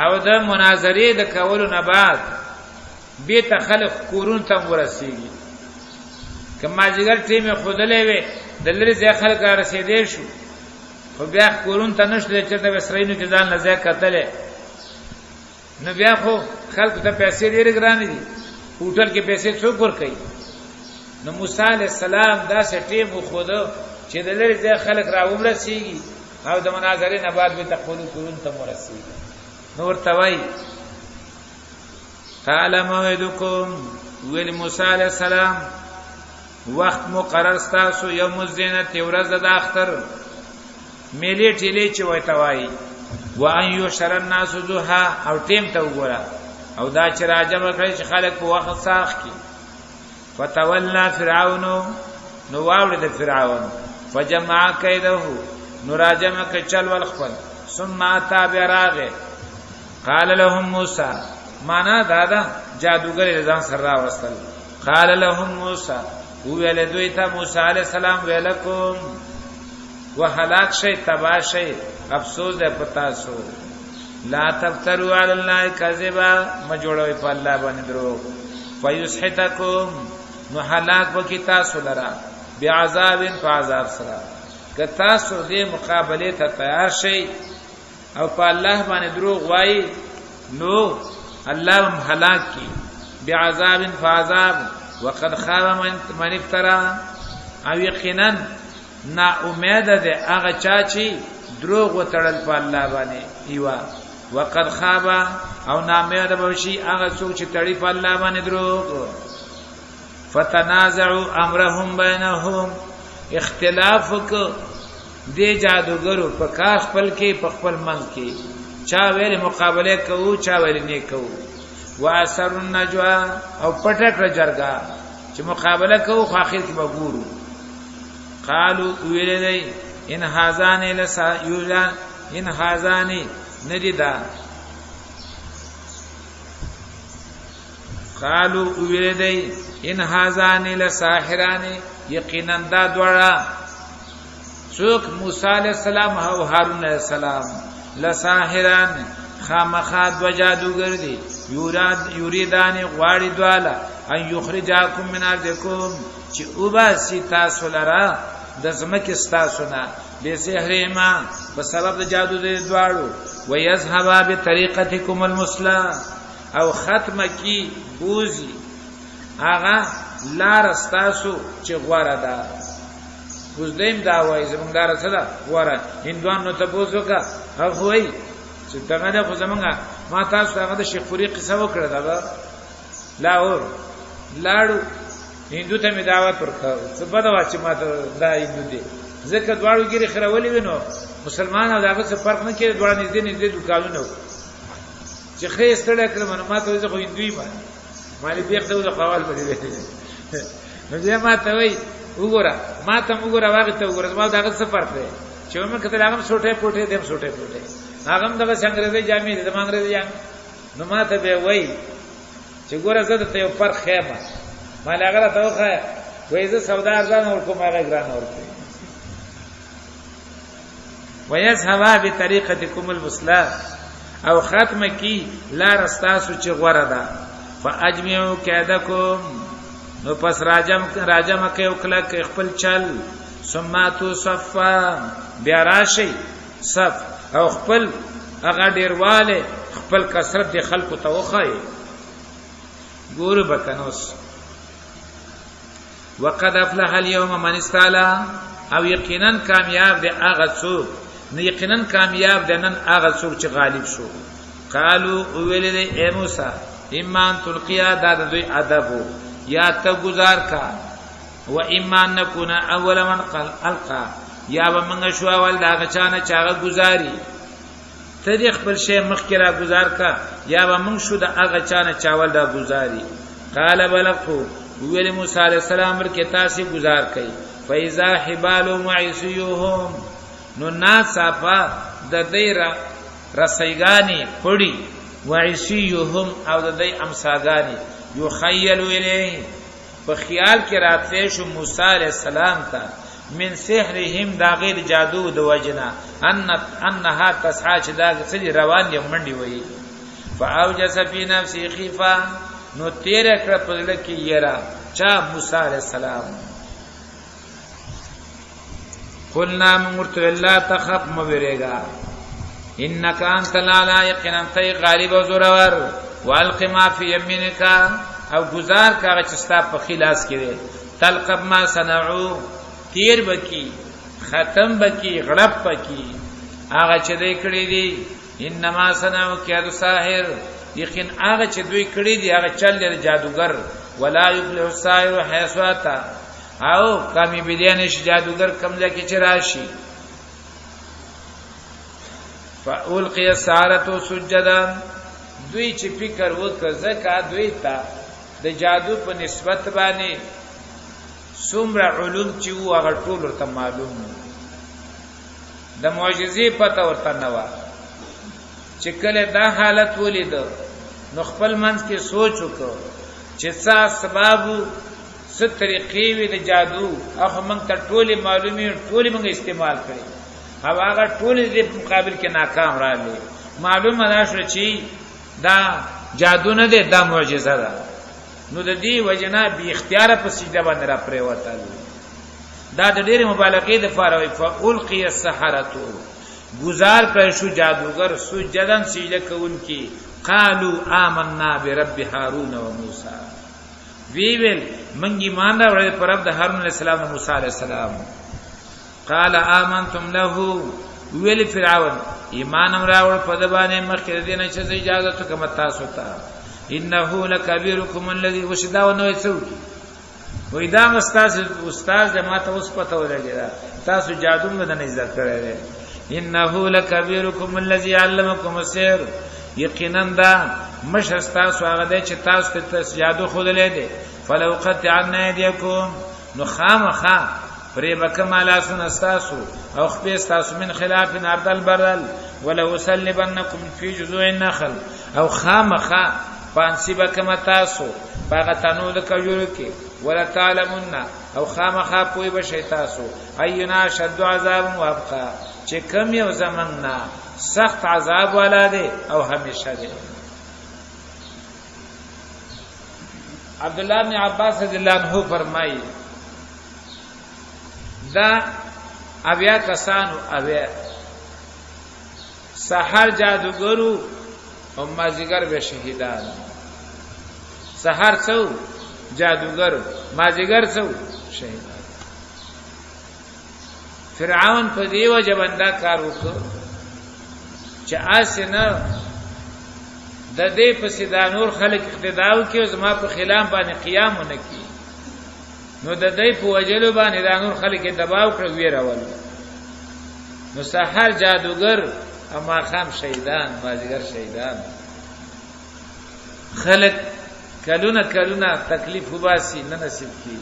او د مناظره د کولو نه بعد به ته خلک کورون ته ورسیږي کما جګر ټیم خودلې وي د لری ځای خلک رسیدې شو خو بیا کورون ته نشته چې د وسرینو کې ځان لزه کتلې نو بیا خو خلکو ته پیسې ډېر ګران دي هوټل کې پیسې څوک ورکړي نو موسی عليه السلام دا سټیم خو د چې د لری ځای خلک راومرسیږي او د مناظره نه بعد به تقول کورون ته ورسیږي نور توي قال موعدكم ویل موسی علیہ السلام وخت مقرر ستاسو یوم الزینت ورځ د اختر میلی ټیلی چې وای توای وان یشر الناس ضحى او ټیم ته وګوره او دا چې راجم کړي چې خلک په وخت ساخ کی فتولى فرعون نو واوړي د فرعون فجمع کیده نو راجم ک چل ول خپل ثم اتى براغه قال لهم موسى معنا دادا جادوګر ځان سره راوستل قال لهم موسى ویل دوی ته موسی علیہ السلام ویلکم وهلاك شي تبا شي افسوس ده پتا سو لا تفتروا علی الله کذبا مجوړوي په الله باندې درو فیسحتکم نو هلاك وکي تاسو لرا بعذاب فعذاب سرا که تاسو دې مقابله ته تیار شي او په الله باندې دروغ وای نو الله هم هلاك کی بعذاب فعذاب وقد خاب من افترا او یقینا نا امید ده هغه چا چې دروغ وتړل په الله باندې ایوا وقد خاب او نا امید به شي هغه څوک چې تړي په الله باندې دروغ فتنازعوا امرهم بينهم اختلاف کو دې جادوګرو په کار خپل کې په خپل من کې چا ویل مقابله کوو چا ویل نه کوو واسر النجوا او پټک جرګه چې مقابله کوو خو اخر کې به ګورو قالو ویل دی ان هاذان لسایولا ان هاذان ندیدا قالو ویل دی ان هاذان لساحران یقینا دا دوړه څوک موسی علیہ السلام او هارون علیہ السلام لساحران خامخات وجادوګر دي یریدان غواړي دواله ان یخرجاکم من ارضکم چې وباسي تاسو لرا د زمکه تاسو نه به سحرما په سبب د جادو دي دواړو ويذهبا بطريقتكم المسلا او ختمه کی بوزي اغه لار استاسو چې غوړه ده وزدیم دا وای زمونږ دار سره غوړه هندوان نو ته بوزو کا هغه وای چې دغه نه خو زمونږه ما تاسو هغه د شیخ پوری قصه وکړه دا لاهور لاړو هندو ته می دعوت ورکړه څه په دا چې ما ته دا هندو دي ځکه دواړو کې خیرولې وینو مسلمان او داغه څه فرق نه کوي دواړه نږدې دکانونه چې خې ستړی کړم ما ته خو هندوی مالي بیرته د قوال باندې نو بیا ما ته وای وګوره ما ته وګوره واغ ته وګوره ما داغه څه فرق دی چې موږ کته هغه سوټه پټه دیم سوټه پټه هغه دغه څنګه جامې د مانګره جام نو ما ته به وای چې ګوره زه ته یو فرق خېما ما لګره ته وخه وای زه سودار ځان ور کوم هغه ګران ور کوي ويذهب بطريقتكم المسلا او ختم کی لا رستاسو چې غوړه ده فاجمعوا کیدکم نو پس راجم کې وکړه کې خپل چل ثم صفا بیا راشي صف او خپل هغه ډیرواله خپل کثرت د خلکو ته وخای ګور بکنوس وقد افلح اليوم من استعلا او یقینا کامیاب دی هغه څوک نو یقینا کامیاب دی نن هغه څوک چې غالب شو قالو ویل دی اے موسی ایمان تلقیا دا دوی ادب یا ته گزار کا و ایمان نکون اول من القا یا به منګه شو اول دا غچانه چاغه گزاري ته خپل شی مخکرا گزار کا یا به منګ شو دا هغه چانه چاول دا گزاري قال بلقو ویل موسی علیہ السلام ورکه تاسو گزار کئ فاذا حبالهم وعصيهم نو ناصفا د دیرا رسیگانی پړی وعصيهم او د دی امساگانی یخیل الیه په خیال کې راتلی شو موسی علیہ السلام ته من سحرهم دا غیر جادو د وجنا انها تسعى چې دا سړي روان دي منډي وي فاوجس فی نفسه خیفه نو تیر کړ په لکه یرا چا موسی علیہ السلام قلنا مرت لا تخف مبرگا انك انت لا يقين انت غالب و زورور والق ما في يمينك او گزار کا چستا په خلاص کړي تلقب ما صنعوا تیر بکی ختم بکی غړپ بکی هغه چې دوی کړی دي انما صنعوا کید ساحر یقین هغه چې دوی کړی دي هغه چل دی جادوګر ولا یفلح الساحر حيث اتى او کمی بدین ش جادوګر کمزه کې چراشی فالقي السحرة سجدا دوی چې فکر وکړ زکه دوی ته د جادو په نسبت باندې څومره علوم چې و هغه ټول ورته معلوم د معجزې پته ورته نه و چې کله دا حالت ولید نو خپل منځ کې سوچ وکړ چې څه اسباب څه طریقې وي د جادو هغه موږ ته ټول معلومي ټول موږ استعمال کړي او هغه ټول دې مقابل کې ناکام راغلي معلومه ده چې دا جادو نه دی دا معجزه ده نو د دې وجنا به اختیار په سجده باندې را پریوتل دا د ډېر مبالغې د فاروي فالقي السحرة گزار کړ شو جادوګر سجدن سجده کوونکی قالوا آمنا برب هارون و موسی ویل من ایمان راوړل پر رب د هارون علیہ السلام او موسی علیہ السلام قال آمنتم له ویل فرعون ایمان راوړ په د باندې مخکې دینه چې اجازه ته کوم تاسو ته انه لکبیرکم الذی وشدا ونوي څوکي وې دا استاد ماته اوس پته ولګی تاسو جادو نه ذکر کړی انه لکبیرکم الذی علمکم السحر یقینا دا مشر تاسو هغه چې تاسو ته جادو خود لیدې فلو قطعنا ایدیکم نو خامخا پرې بکمالا سن استاسو او خپې استاسو من خلاف ارض البرل ولو سلبنکم فی جذوع النخل او خامخا پانسی بکم تاسو باغ تنو د کجورو کې ولا تعلمون او خامخا پوی بشی تاسو اینا شد عذاب وابقا چې کم یو زمننا سخت عذاب والا دی او همیشه دی عبد الله بن عباس رضی الله عنه فرمایي دا اویا کسانو اویا سحر جادوګرو او مازیګر به شهیدان سحر څو جادوګر مازیګر څو شهیدان فرعون په دیو جبندا کار وکړ چې اسنه د دې په سیدانور خلک اقتداو کې او زما په خلاف باندې قیام ونکي نو د دې په وجلو باندې د نور خلک دباو کړ ویراول نو سحر جادوګر اما خام شهیدان مازیګر شهیدان خلق کلونه تکلیف وباسي نه نصیب کی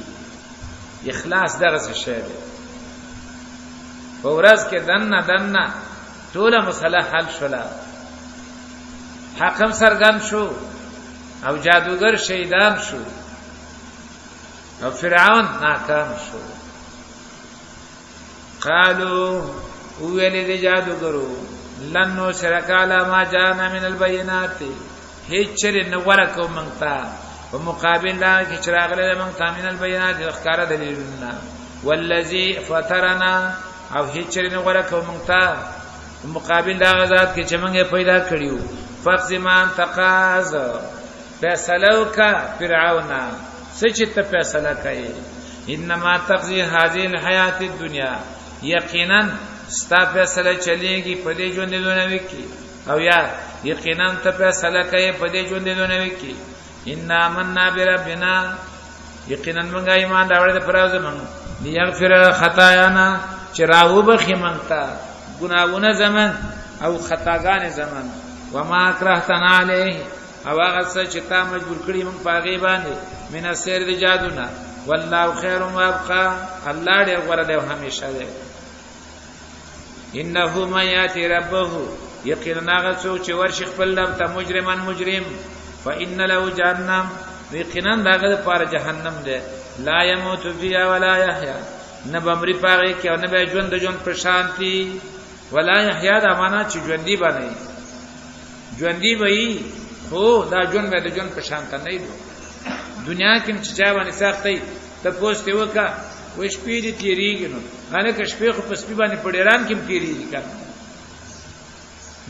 اخلاص درس شی دی ورځ کې دنه ټول مسله حل شولا حکم سرګن شو او جادوګر شهیدان شو او فرعون ناکام شو قالوا ویل دی جادوګرو لنو شرک علی ما جاءنا من البینات هیڅ چر نه ورکو مونږ ته په مقابل دا کې چراغله موږ تامین البينات اخکار دلیلنا والذي فطرنا او هیڅ نه غره کوم موږ ته مقابل دا غزاد کې چې موږ پیدا کړیو فقزمان تقاز فیصلو کا فرعون سچ ته فیصله کوي انما تقضي هذه الحیات الدنيا یقینا ستا فیصله چلیږي په دې ژوند دنیوي کې او یا یقینا ته فیصله کوي په دې ژوند دنیوي کې ان آمنا بربنا یقینا موږ ایمان راوړل د پرواز موږ یغفر خطايانا چراو بخي موږ ته ګناونه زمن او خطاګان زمن وما کرهتنا علیه او هغه څه چې تا مجبور کړی موږ پاغي باندې من السير د جادونا والله خير وابقى الله دې غره دې همیشه دې انه ما یاتی ربه یقینا هغه څوک چې ورشي خپل رب ته مجرم فان له جهنم یقینا داغه لپاره جهنم ده لا يموت فيها ولا يحيى نبمری پاره کې او نه به ژوند پر شانتی ولا يحيى دا معنا چې ژوندۍ باندې ژوندۍ وي خو دا ژوند به د ژوند پر شانت نه دی دنیا کې چې چا باندې سختي ته پوښتې وکا وښ پیډي تیریږي نو هغه که شپې خو په سپي باندې پډېران کې تیریږي کنه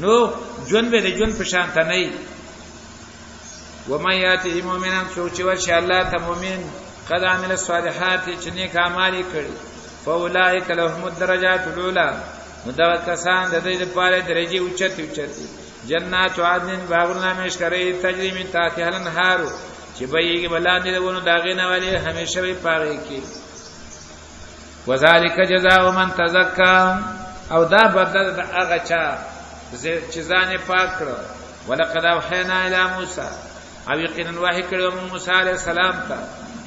نو ژوند به د ژوند پر شانت نه دی وما یاتی مومنان سوچ ورشه الله ته مومن قد عمل الصالحات چې نیک اعمال کړي فاولائک لهم الدرجات الاولى مدوکسان د دې لپاره درجه اوچته جنات عدن باغونه مشکري تجري من تحتها الانهار چې بهيږي بلاندې ونه داغې نه والی همیشه وي پاره کې وذالک جزاء من تزکا او دا بدل د هغه چا چې ځان پاک کړو ولقد اوحینا الی موسی او یقینا وحی کړو موسی علیہ السلام ته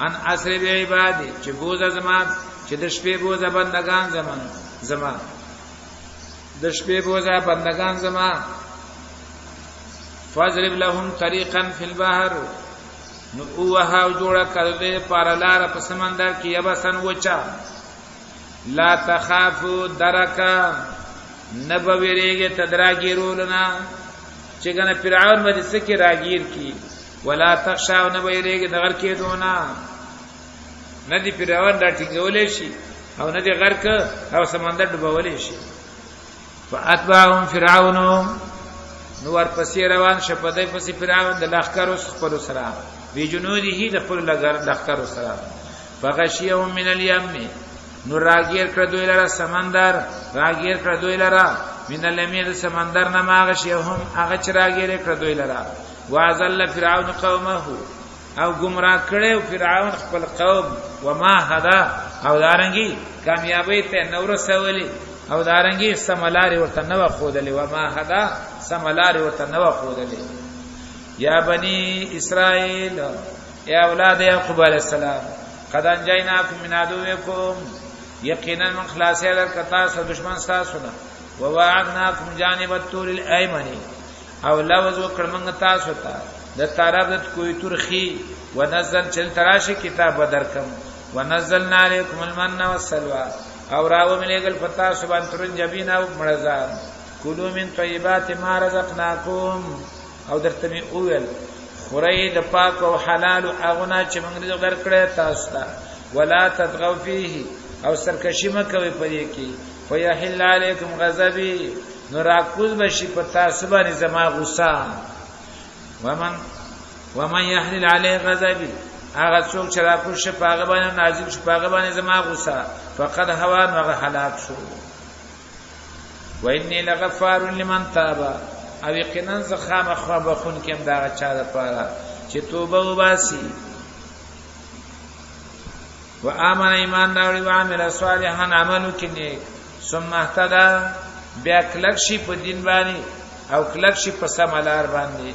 ان اسر به عبادی چې بوزه زمان چې د شپې بوزه بندگان زمان د شپې بوزه بندگان زمان فاضرب لهم طريقا في البحر نو اوها جوړه کړل پارلار په سمندر کې یبسن وچا لا تخافوا درکا نبویریږي تدراګیرولنا چې ګنه فرعون باندې سکه راګیر کی ولا تخشوا نبویریږي دغر کې دونا ندی فرعون دا ټینګولې شي او ندی غرق او سمندر ډوبولې شي فاتبعهم فرعون نو ورپسې روان شپدای پسې فرعون د لخر خپل سره وی جنوده د خپل لخر سره فغشيهم من اليم نو راګیر کړ دوی لاره سمندر راګیر کړ دوی لاره من اليم سمندر نه ماغشيهم هغه چې راګیر کړ دوی لاره واذل فرعون قومه او گمراه کړو فرعون خپل قوم وما هدا او دارنګي کامیابی ته نور سوالي او دارنګي سملاري ورته نو خودلې وما هدا سملاري ورته نو خودلې یا بني اسرائيل یا اولاد یعقوب علیہ السلام قد انجیناکم من عدوکم یقینا من خلاصې درکتا سره دشمن تاسو نه ووعدناکم جانب الطور الایمن او لوز وکړم تاسو ته د طرف د کوی ترخی ونزل چل تراشه کتاب درکم ونزلنا علیکم المن والسلوى او راو ملګل پتا سبحان ترن جبین او مرزا کلوا من طیبات ما رزقناکم او درته می اول خوري د پاک او حلال اغنا چې موږ دې درکړې تاسو ته ولا تطغوا فيه او سرکشی مکوي پدې کې فیحل علیکم غضبی نو راکوز بشي پتا سبحان زما غصه ومن يحلل علی غضبی هغه څوک چې راکوز شي پاغه باندې نازل شي پاغه باندې زما غصه فقد هوا نو هلاک شو وانی لغفار لمن تاب او یقینا زخام خو بخون کېم دا چا د پاره چې توبه وباسي و امن ایمان راوړي و عمل صالحا عملو کې نیک ثم اهتدى بیا کلک شي په دین باندې او کلک شي په سملار باندې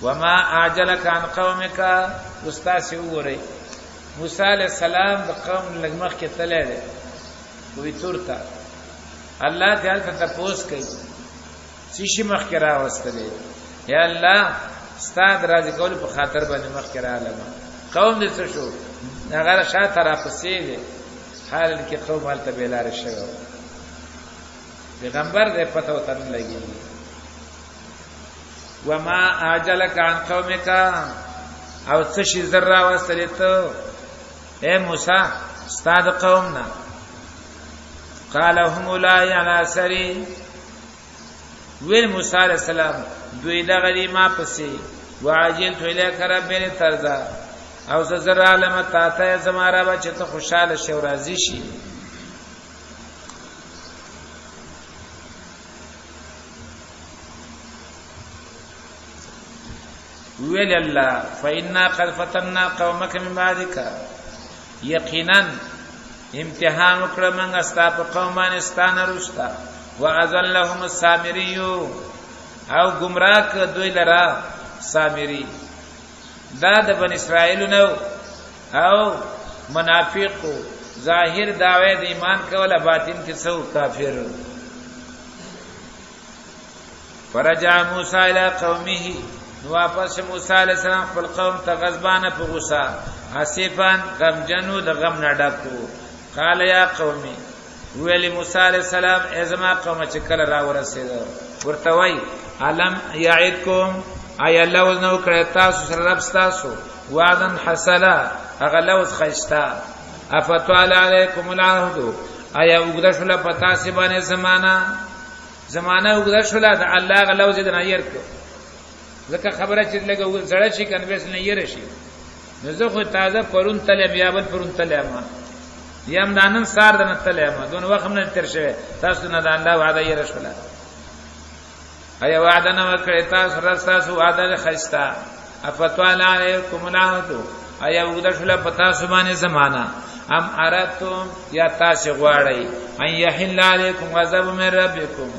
وما اعجلك عن قومك استاذ وګورئ موسی علیہ السلام د قوم لګمخ کې تللی وی تورتا الله تعالی ته تاسو کوي چې مخ کې راوستلې یا الله ستاد راځي کول په خاطر باندې مخ کې رااله قوم دې څه شو هغه شاته را پسې دي حال کې قوم حالت بیلار شوی پیغمبر دې پته وته لګي وما اجلك عن قومك او څه شي ذره واستلې ته اے موسی استاد قومنا قال هم اولئک علی سری ویل موسی علیہ السلام دوی دغه دی ما پسې وعجلت الیک ربی ترضا او زر عالم تا ته زماره به چې ته خوشاله شې او راضی شې ویل الله فإنا قد فتنا قومك من بعدك یقینا امتحان وکړه موږ ستا په قوم باندې ستانه رستا واذلهم السامري او گمراه ک دوی لرا سامری دا د بن اسرائیل نو او منافق ظاهر دعوی د ایمان کوله باطن کې سو کافر فرجع موسی الى قومه واپس موسی علیہ السلام خپل قوم ته غضبانه په غصه اسفان غمجنو د غم نه ډکو قال یا قومي ویلی موسی علیہ السلام ازما قوم چې کله را ورسېد ورته وای علم یعدکم ای الله وزنو کړه تاسو سره رب تاسو وعدن حسنا هغه لوز خشتا افتوال علیکم العهد ای وګد شول پتا سی باندې زمانہ وګد شول د الله غلوز د نیر کو ځکه خبره چې لګو زړه شي کنه بس نه یې رشي نو زه خو تازه پرون تل بیا بل پرون تل ما یم دانن سار دنه تل ما دون وخت نه تر شوه تاسو نه د الله وعده یې رسول ایا وعده نه کړی تاسو وعده خستا افتوال علیکم العهد ایا وګد شول پتا سبحانه زمانہ ام ارتم یا تاسو غواړی ان یحل علیکم غضب من ربکم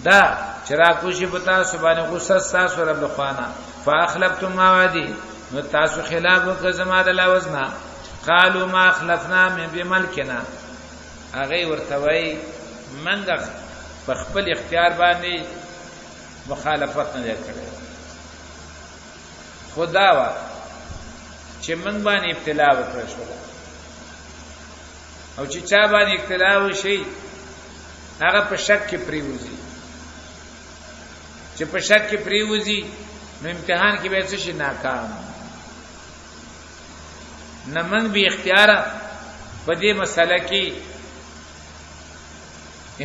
دا چرا کوشي پتا سبحانه غصه تاسو رب لخوانا فاخلفتم موعدی نو تاسو خلاف وکړه زما د لوزنا قالوا ما خلفنا من بملکنا هغه ورته وای منګه په خپل اختیار باندې مخالفت نه کړې خدا وا چې من باندې ابتلا وکړ شو او چې چا باندې ابتلا وشي هغه په شک کې پریوزي چې په شک کې پریوزي نو امتحان کې به څه شي ناکام نمنګ به اختیار په دې مسله کې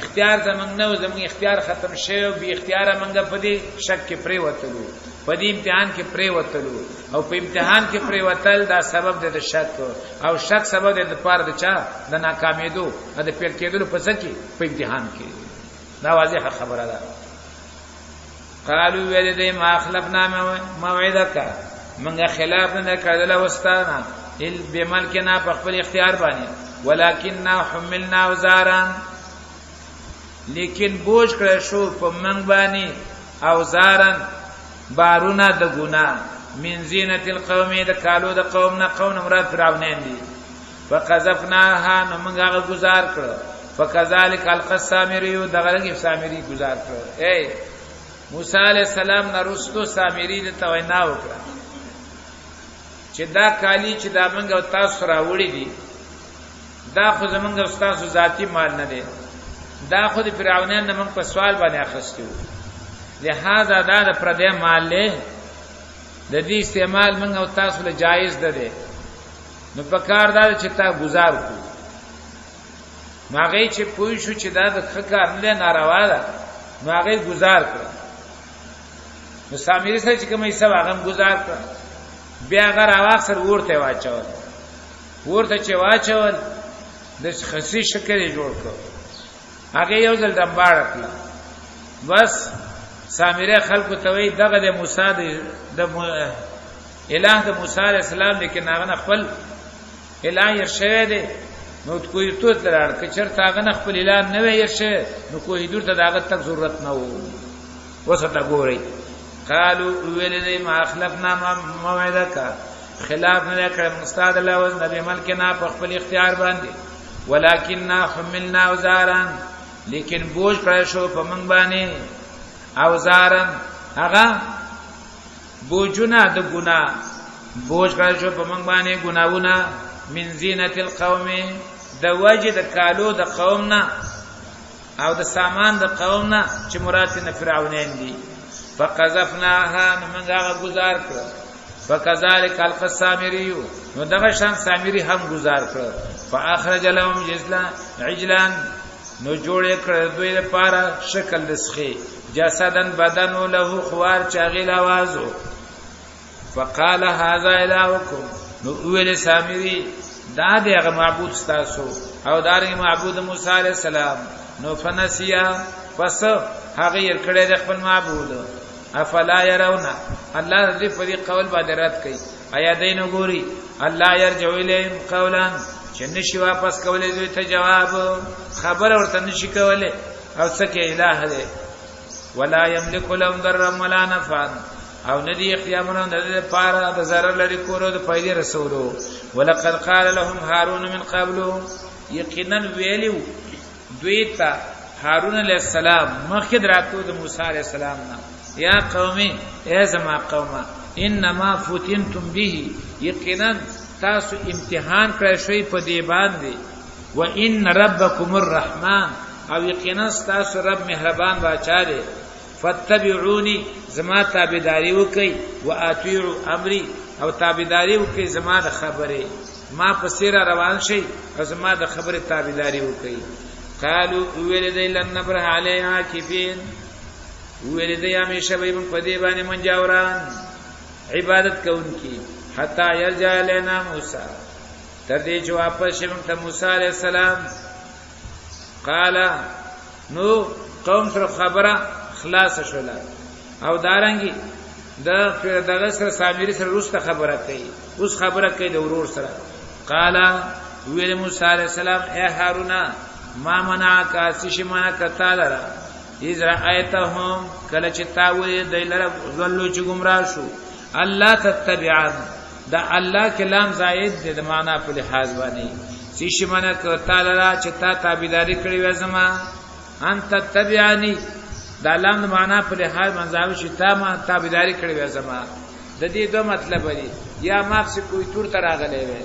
اختیار زمنګ نو زمنګ اختیار ختم شوی او به اختیار منګه په دې شک کې پرې وتلو په دې امتحان کې پرې وتلو او په امتحان کې پرې وتل دا سبب د شک او شک سبب د پاره د چا د ناکامیدو د پیر کېدلو په ځکه په امتحان کې دا واضحه خبره ده قالوا ولدي ما خلفنا موعدك منګه خلاف نه کړل واستانه ال بملکنا په خپل اختیار باندې ولکننا حملنا اوزارا لیکن بوج کړ شو په منګ باندې اوزارا بارونه د ګنا من زینت القوم د کالو د قومنا قوم مراد فرعونین دي فقذفناها نو منګه گزار کړ فكذلك القسامری دغه سامری گزار کړ اے موسی علیہ السلام نرستو سامری د توینا وکړه چې دا کالی چې دا منګه تاسو راوړی دي دا خو زمونږ تاسو ذاتی مال نه دی دا خو د فرعونین نه موږ په سوال باندې اخستو لہذا دا د پردې مال له د دې استعمال موږ او تاسو له جایز ده نو په کار دا چې تا گزار کو ماغه چې پوي شو چې دا د خکار نه ناروا ده ماغه گزار کړ نو سامری سره چې کومه حساب هغه گزار کړ بیا هغه راوخر ورته واچول ورته چې واچول د خسي شکل جوړ کړ هغه یو ځل دمباړ کړ بس سامری خلکو ته وی دغه د موسی د الہ د موسی علیہ السلام لیکن هغه خپل الہ یې شوی دی نو کوی ته ترار کچر تاغه خپل الہ نه وی شوی نو کوی دور ته داغه تک ضرورت نه وو وسته ګوري قالوا ولدي ما اخلفنا موعدك خلاف نه کړ مستاد الله وز نبی ملکنا په خپل اختیار باندې ولکننا حملنا اوزارا لیکن بوج کړ شو په من باندې اوزارا هغه بوجونه د ګنا بوج کړ شو په من باندې ګناونه من زینت القوم د وجد کالو د قومنا او د سامان د قومنا چې مراد نه فرعونین دي فقذفناها من هغه گزار کړ فكذلك القسامري نو دغه شان سامری هم گزار کړ فاخرج لهم عجلا نو جوړ کړ دوی لپاره شکل دسخي جسدن بدن له خوار چاغیل आवाजو فقال هذا الهكم نو ویل سامری دا دغه معبود تاسو او دغه معبود موسی علیہ السلام نو فنسیا پس هغه ير کړه د خپل معبود افلا يرون الله دې په دې قول باندې رد کوي آیا دین ګوري الله يرجع اليهم قولا چې نشي واپس کولای دوی ته جواب خبر ورته نشي کولای او څکه الہ دې ولا يملك لهم ضرا ولا نفعا او ندی اختیامونه د پاره د zarar لري کولو د فائدې رسولو ولقد قال لهم هارون من قبل یقینا ویلو دوی ته هارون علیہ السلام مخکې دراتو د موسی علیہ السلام نه یا قومي ای زما قومه انما فتنتم به یقینا تاسو امتحان کړی شوی په دې باندې وان ربکم الرحمن او یقینا تاسو رب مهربان باچا دی فاتبعوني زما تابعداري وکي واطيعوا امري او تابعداري وکي زما د خبره ما پسیره روان شي او زما د خبره تابعداري وکي قالوا ولد لن نبره عليها كفين ولد همیشه به من پدې باندې منجاوران عبادت کوونکی حتا يرجع لنا موسی تر دې چې واپس شوم ته موسی عليه السلام قال نو قوم سره خبره خلاص شول او دارنګي دغه سره سامری سره روسته خبره کوي اوس خبره کوي د ورور سره قال ویل موسی عليه السلام اے هارون ما منعك سشمنا کتالرا اذ رأيتهم کله چې تاوی دایلره ولو چې گمراه شو الله تتبعن دا الله کلام زائد د معنا په لحاظ باندې سشمنا کتالرا چې تا تابعداري کړی و زما انت تتبعني دا لام د معنا په لحاظ منځاوي چې تا ما تابعداري کړی و زما د دې دوه مطلب لري یا ماکس کوئی تور تر راغلی وي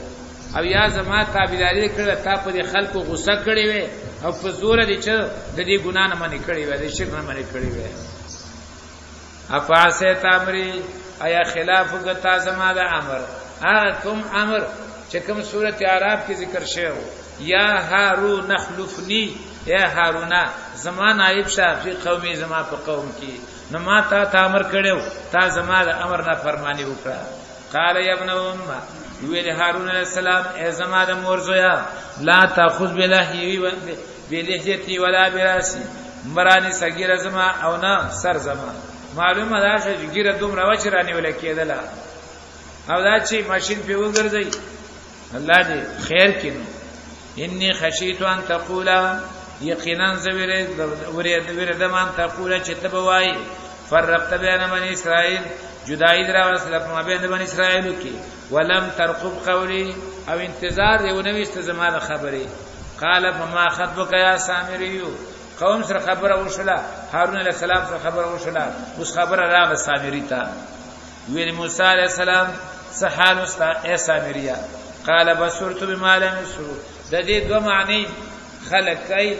او یا زما تابعداري کړه تا په خلکو غصه کړی وي او په زور دي چې د دې ګنا نه منې کړی وي د شرک نه منې کړی وي افاسه تامری آیا خلاف غتا زما د امر کوم امر چې کوم سورته اعراف کې ذکر شوی یا هارون نخلفنی یا هارون زما نائب شافی قومي زما په قوم کې نو ما تا امر کړو تا زما د امر نه فرمانی وکړه قال یا ابن امه ویل هارون علیہ السلام ای زما د مور زویا لا تاخذ بلحیتی ولا براسی مرانی صغیره زما او نه سر زما معلومه ده چې ګیره دومره وچرانی ولکېدله او دا چې ماشین په وګرځي الله دې خیر کینو انی خشیت ان تقولا یقینا زویره ورېدمان تقولا چې تبوای فرقت بین بنی اسرائیل جدائی درا وسلف ما بین بنی اسرائیل کی ولم ترقب قولی او انتظار دی ونويست زما خبري قال فما خطبك يا سامري قوم سره خبره وشله هارون علیہ السلام سره خبره وشله اوس خبره راغله سامری ته ویل موسی علیہ السلام سحال استا اے سامریا قال بصرت بما لم يسر د دې دوه معنی خلق کوي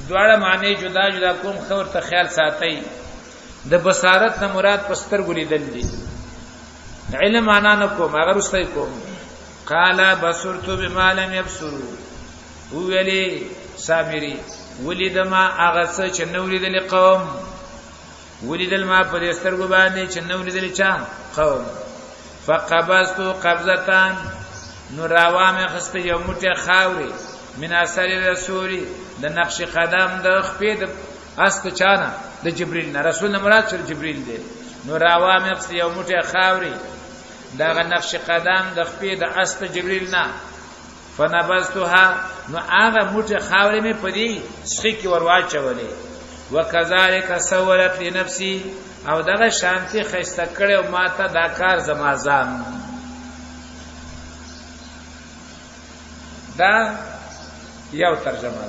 دواړه معنی جدا جدا کوم خبر ته خیال ساتي د بصارت نه مراد پستر ګلی دلی علم معنا نه کوم اگر واستای کوم قال بصرت بما لم يبصروا ویلی سامری ولدما اغه چې نو لیدل قوم ولدل ما په دسترګو باندې چې نو لیدل چا قوم فقبضت قبضتان نو راوامه خسته یو موټه خاوري من اثر رسولي د نقش قدم د خپې د است چانه د جبريل نه رسول مراد سره جبريل دی نو راوامه خسته یو موټه خاوري دا نقش قدم د خپې د است جبريل نه فنبذتها نو هغه موټه خاورې مې پدی سخی کې ورواچولې وکذالک سولت لنفسي او دغه شانتي خسته کړي او ماته دا کار زما ځان دا یو ترجمه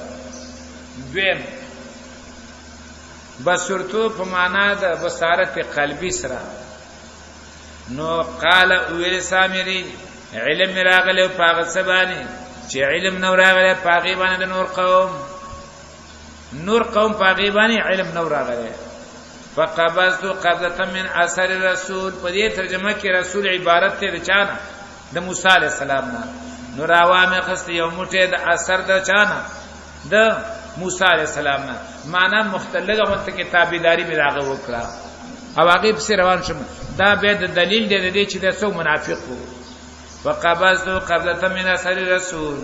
دویم بصرتو په معنا د بصارت قلبي سره نو قال ویل سامری علم راغله پاغه سبانی چې علم نو راغله پاغه باندې نور قوم پاغه باندې علم نو راغله فقبضت قبضه من اثر الرسول. په دې ترجمه کې رسول عبارت ته چانه د موسی علی السلام نه، نو راوامه خست یو موټه د اثر د چانه د موسی علی السلام نه، معنا مختلفه وخت کې تابعداري می راغه وکړه او هغه په روان شم. دا به د دلیل دی چې د څو منافق وو. وقبضت قبضه من اثر الرسول،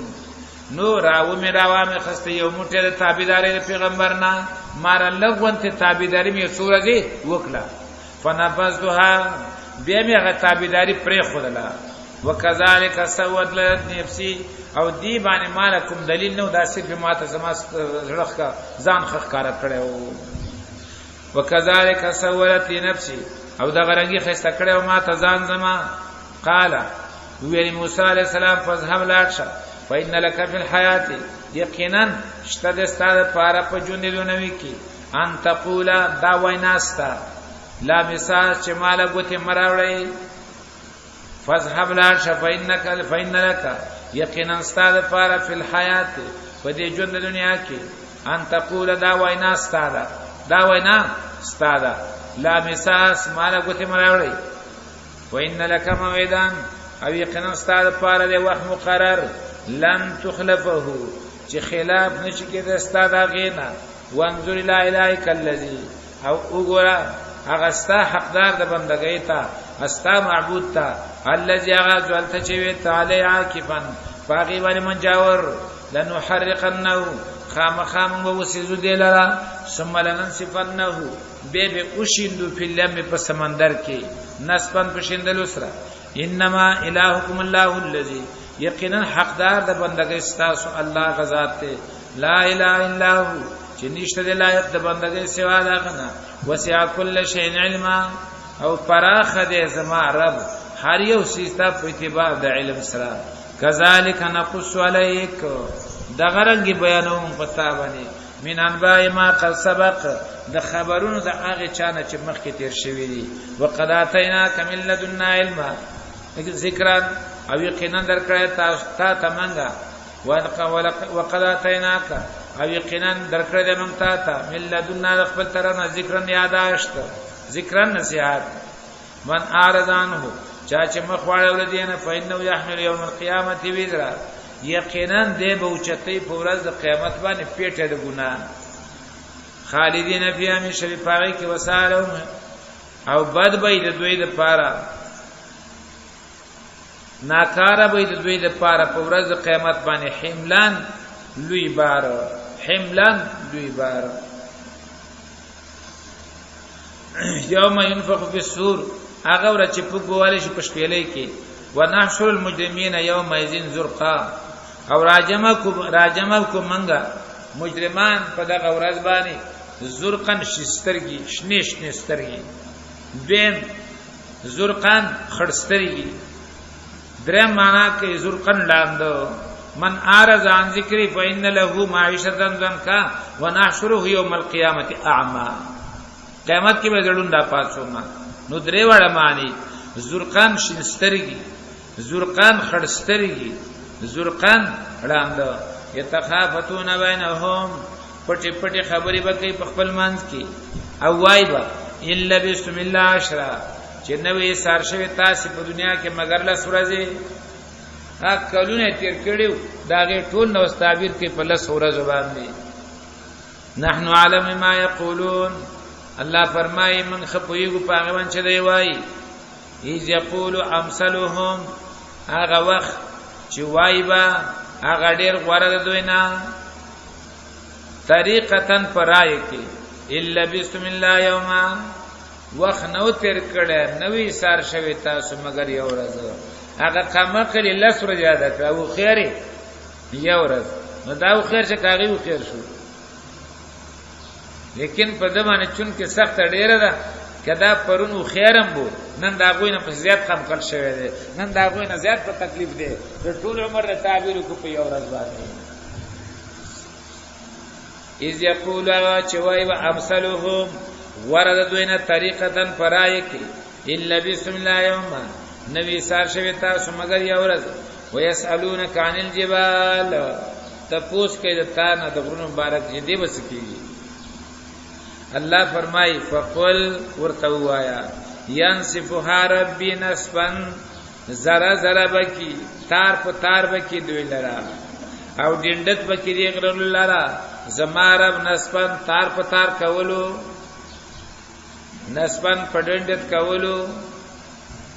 نو راوامه خست یو موټه د تابعداري د پیغمبر نه، مار لغونته تابعداري می سورږي وکړه. فنفذها، بیا می هغه تابعداري پرې خودله. وکذالک سود لنفسي، او دی باندې مالکم دلیل نو دا صرف ماته زما زړه کا ځان خخکارا کړو. وکذالک سولت لنفسي، او دا غرنګي خسته کړو ماته ځان زما. قال ویلی موسی علیہ السلام فذهب لاړ، فإن لك في الحياة، یقینا شته د ستاره پاره په ژوند دونوي کې، ان تقول دا ویناستا لا مساس چې مال غوته مراوړی. فذهب لاړ، فإن لك، یقینا ستاره پاره په الحیات په دې ژوند دنیا کې، ان تقول دا ویناستا دا وینا ستاره لا مساس مال غوته مراوړی. وإن لك موعدا، او یقینا ستاره پاره د وخت مقرر، لن تخلفه، چې خلاف نشي کېد استاد غینا. وانظر الى الهک الذی، او وګورا هغه ستا حقدار د بندګۍ ته، استا معبود ته، الذی هغه ځلته چې وی تعالی عاکفا باغی باندې منجاور. لنحرقنه، خامخام وسیزو دلرا، ثم لننسفنه، به اوشیندو فی الیم، په سمندر کې نسبن پشندلو سره. انما الهکم الله الذی، یقینا حقدار د بندګۍ ستاسو الله غزاد ته، لا اله الا هو، چې نشته د لایق د بندګۍ سوا دا غنه. وسع کل شیء علما، او پراخه دې زما رب هر یو سیستا په اتباع د علم سره. کذالک نقص علیک، دا غرنګي بیانوم پتا باندې من انباء ما قد سبق، د خبرونو د هغه چانه چې مخکې تیر شوی دي. وقد اتینا کمن لدنا علما، ذکران، او یقینا درکړی تاسو ته منګه. وقد اتیناک، او یقینا درکړی د موږ ته من لدنا خپل طرفه ذکرن یاداشت، ذکرن نصیحت. من اعرض عنه، چا چې مخ واړول دي نه، فإنه يحمل يوم القيامة وزرا، یقینا دې به اوچتې په ورځ د قیامت باندې پیټه د ګناه. خالدین فیها من شر پاغي کې وسالهم، او بد به د دوی د پاره، ناکاره به د دوی د پاره په ورځ د قیامت باندې حملان لوی بار، حملان لوی بار. یوم ينفخ فی الصور، هغه ورځ چې په ګواله شي پښپېلې کې. ونحشر المجرمین یومئذ زرقا، او راجمه کو منګه مجرمان په دغه ورځ باندې زرقن شسترګي، شنه سترګي. دیم زرقان خړسترګي. دریم معنا کې زرقن لاندو. من اعرض عن ذکری فإن له معیشة ضنکا ونحشره یوم القیامة اعما، قیامت کې به ګړوندا پاتوما. نو درې وړه معنی، زرقان شنسترګي، زرقان خړسترګي، زرقان لاندو. یتخافتون بینهم، پټي پټي خبرې وکړي په خپل منځ کې. او وای با الا بسم الله عشرا، چې نوې سار شوی تاسو په دنیا کې مگر له سورځي کلونه تیر کړیو، داغه ټول نو تعبیر کې په لس ورځ باندې. نحنو علم ما یقولون، الله فرمایي من خپویګو په هغه باندې دی وای. ایز یقول امثلهم، هغه وخت چې وای با هغه ډیر غوړه دوی نه. طریقتن پرای کې الا بسم الله یوما، وخت نو تیر کړه نوې سار شوی تاسو مگر یو ورځ. هغه کما کړي لس ورځې یاد کړه او خیره یو ورځ، نو دا خیر چې کاغي و خیر شو. لیکن په دمانه چون کې سخت ډیره ده، کدا پرونو خیرم بو، نن دا غوینه په زیات کم کړ شوی دی، نن دا غوینه زیات په تکلیف دی. د ټول عمر د تعبیر کو په یو ورځ باندې. اذ یقول چوای و امثلهم، ورد دوینه طریقتن پرای کی الا بسم الله یوما، نبی سار شوی تاسو مگر یو ورځ. ويسالونک عن الجبال، تپوس کې د تا نه د غرونو مبارک دې بس کیږي. الله فرمای فقل ورتوایا ينصفها ربي نصفا زرا زرا بکی تار په تار بکی دوی لرا او ډندت بکی دی غره لرا زمارب نصفن تار په تار کولو نصفن په ډندت کولو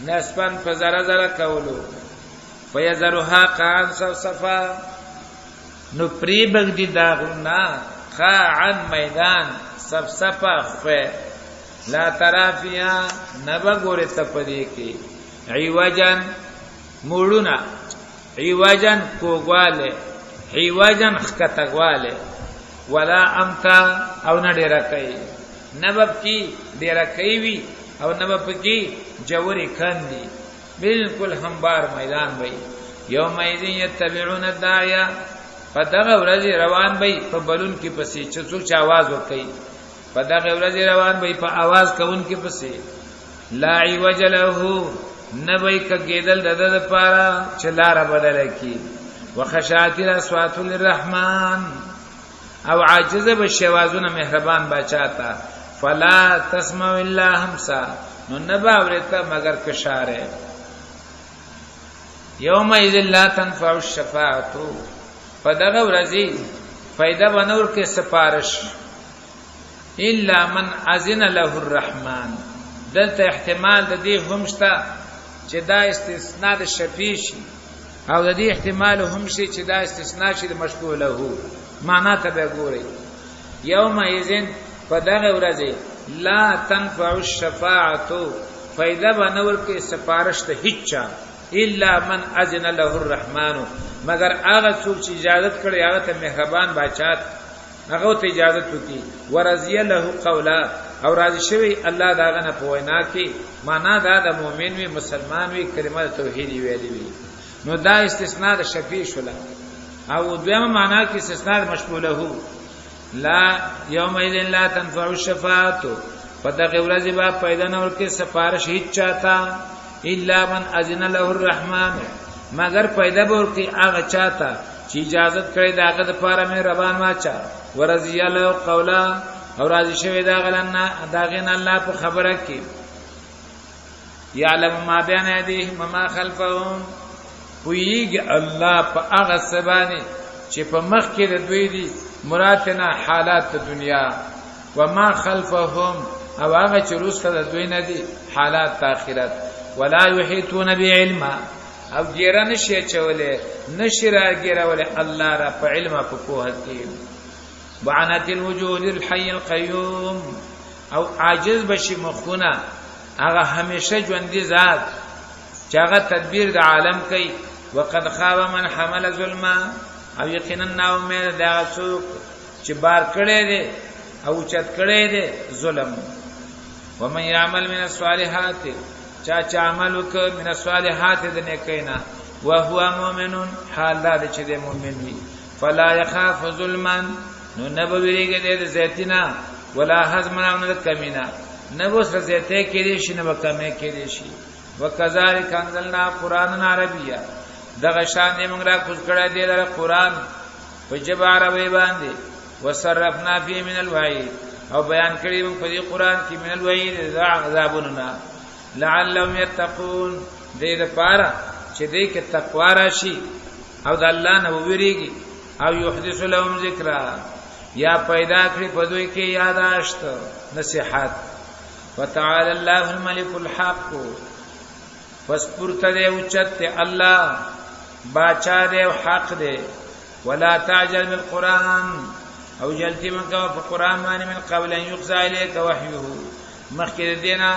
نصفن په زرا زرا کولو فیذرها قان صفا نو پری بغدی داغنا قاعن میدان صفصفا خفه لا ترافیا نبا گوری تپدی کی عیوجن موڑونا عیوجن کوگواله عیوجن خکتگواله ولا امتا او ندیرکی نبب کی دیرکی وی او نبب کی جوری کندی بالکل همبار میدان بی یوم ایدین یتبعون الداعیه پدغه ورځ روان بی په بلون کې پسې چڅو چا आवाज وکي پدغه ورځ روان بی په आवाज کوون کې پسې لا عوج له نبی کګیدل د پارا چلار بدل کی وخشات الاصوات للرحمن او عاجز بشوازونه مهربان بچاتا فلا تسمع الا همسا نو نبا ورته مگر کشاره یوم اذ لا تنفع الشفاعه پدغه ورځی فائدہ بنور کې سفارش الا من اذن له الرحمن دلته احتمال د دې همشتا چې دا استثناء د شفیع شي او د دې احتمال هم شي چې دا استثناء شي د مشفوع له معنا ته به ګوري یوم اذن پدغه ورځی لا تنفع الشفاعه فائدہ بنور کې سفارش ته هیڅ الا من اذن له الرحمن مگر هغه څوک چې اجازه کړي هغه ته مهربان بچات هغه ته اجازه وکي ورضی له قولا او راضي شوی الله داغه نه پوینا کی معنا دا د مؤمن وی مسلمان وی کلمه توحید ویلی وی نو دا استثناء د شفیع شولا او دویمه معنا کې استثناء مشمول له لا یوم اذن لا تنفع الشفاعه پدغه ورځ با پیدا نور کې سفارش هیڅ چاته الا من اذن له الرحمن مگر پیدا ورکی هغه چاته چې اجازه کړی داغه د پاره مې ربان واچا ورضی له قولا او راضی شوی داغلنا داغین الله په خبره کې یعلم ما بین ایدیهم ما خلفهم ویګ الله په هغه سبانه چې په مخ کې د دوی دي مراتنا حالات د دنیا وما خلفهم او هغه چې روسته د دوی نه دي حالات د آخرت ولا يحيطون بعلم او ګیره نشي چولې نشي را ګیرولې الله را په علم په پوهه کې بعنت الوجوه للحي القيوم او عاجز بشي مخونه هغه همیشه ژوندۍ ذات چې هغه تدبیر د عالم کوي وقد خاب من حمل ظلما او یقینا نو مې دا څوک چې بار کړي دي او چت کړي دي ظلم ومن يعمل من الصالحات چا عمل وک من الصالحات د نیکینا وهو مؤمن حال دا چې د مؤمن وي فلا يخاف ظلما نو نبویږي د زیتینا ولا حزمنا من کمینا نبو سره زیته کېږي شي نو کمه کېږي شي وکذالک انزلنا قرانا عربیا دغه شان موږ را کوز کړه دی د قران په جبه عربی باندې وصرفنا فيه من الوعید او بیان کړی موږ په دې قران کې من الوعید عذابنا لعلهم يتقون دې لپاره چې دې کې تقوا راشي او د الله نه وویریږي او يحدث لهم ذکر یا پیدا کړی په دوی کې یاداشت نصيحت وتعالى الله الملك الحق فسپورته دې اوچت الله باچا دې او حق دې ولا تعجل بالقران او جلتی مکه په قران باندې من قبل ان يقضى اليك وحيه مخکې دینا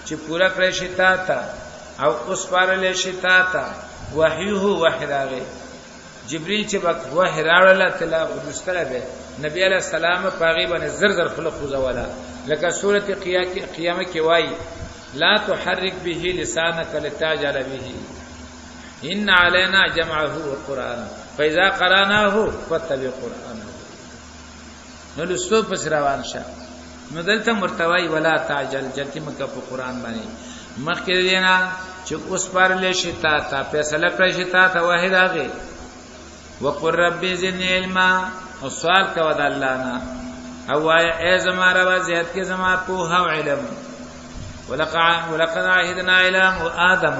چې پورا کړی شي تا او اوس پارلې شي تا وحيه وحراغه جبريل چې وحي راړل تلا ورستله به نبی عليه السلام پاغي باندې زر خلق وزولا لکه سوره قیامه کې وایي لا تحرك به لسانك لتعجل به ان علينا جمعه وقرآن فاذا قراناه فاتبع قرآنه نو لستو پس روان شه نو دلته مرتوی ولا تعجل جلتی مکه په قرآن باندې مخکې دینا چې اوس پارلې شي تا فیصله کړی شي تا واحد هغه وقر رب زدني علما او سوال کو د الله نه او اے زما رب زیات کې زما په او علم ولقد عهدنا الى ادم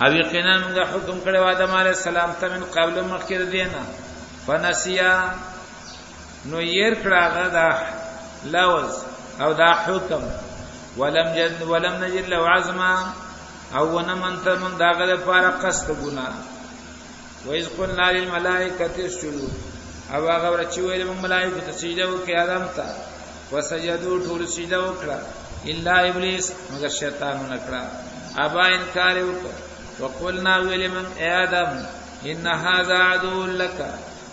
او یقینا موږ حکم کړو آدم علیه السلام ته من قبل مخکې دینا فنسیا نو ير کړه دا لوز او دا حکم ولم نجد له عزما او ونمنت من داغه لپاره قصد ګنا وإذ قلنا للملائکه اسجدوا او هغه ورچ ویل موږ ملائکه ته سجده وکړه آدم ته وسجدوا ټول سجده وکړه الا ابلیس مگر شیطان نکړه ابا انکار وکړه وقلنا ویل من آدم ان هذا عدو لك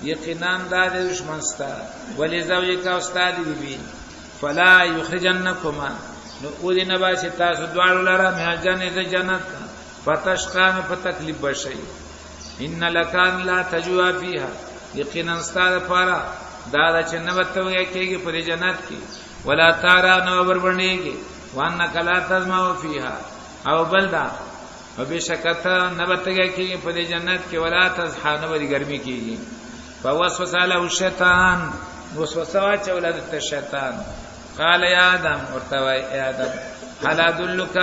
یقینا دا دشمن ستا ولزوجک استاد بی فلا یخرجنکما نو اودی نباس تاسو دوالو لرا مه جنت جنت فتشقان فتکلیف بشی ان لکان لا تجوا فیها یقینا استاد پارا دا چې نوته کېږي په جنت کې ولا تارا نو بربندېږي وانک لا تزما فیها او بلدا وبشکته نوته کېږي په جنت کې ولا تزحان وری ګرمي کېږي فوسوس له الشیطان وسوسه واچول د شیطان قال يا آدم ورتوي يا آدم هل ادلك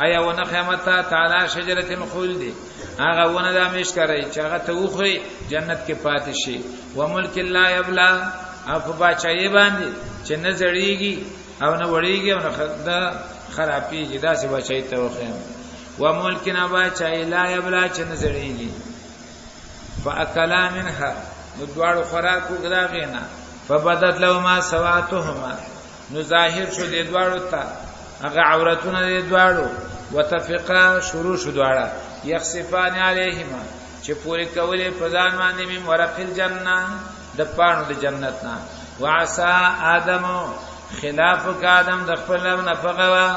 ايا ونخمتا تعالى شجره الخلد هغه ونه د امیش کوي چې هغه ته وخوري جنت کې پاتې شي وملک لا يبلا او په بچای باندې چې نه زړیږي او نه وړیږي او نه خرابيږي دا څه بچای ته وخیم وملک نه بچای لا يبلا چې نه زړیږي فاكلا منها دوړو خوراکو غراغینا فبدت لهما سواتهما نو ظاهر شو د دوړو ته هغه عورتونه د دوړو وتفقا شروع شو دوړه یخصفان علیهما چې پوری کولې په ځان باندې مم ورقل جننه د پانو د جنت نه وعسى ادم خلاف آدم د خپل نه پغوا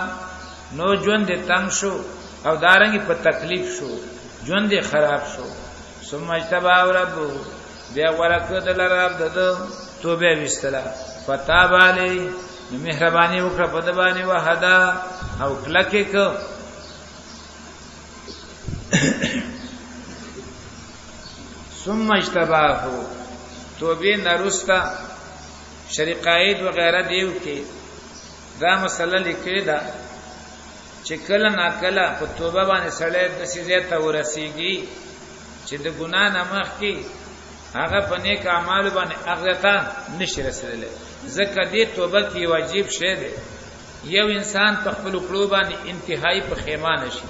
نو ژوند تنگ شو او دارنګ په تکلیف شو ژوند خراب شو ثم اجتبا رب بیا ورکه د رب د توبه وستلا فتاب علی مهربانی وکړه په د باندې وحدا او کلکه ک ثم اجتباه توبه نرستا شریقاید وغیرہ دیو کې دا مسله لیکي دا چې کله ناکله په توبه باندې سړی د سیزه ته ورسیږي چې د ګناه نه مخکې هغه په نیک اعمال باندې اغلطا نشي رسیدلی ځکه دې توبه کې واجب شی دی یو انسان په خپل کړو باندې انتهایی په خیمانه شي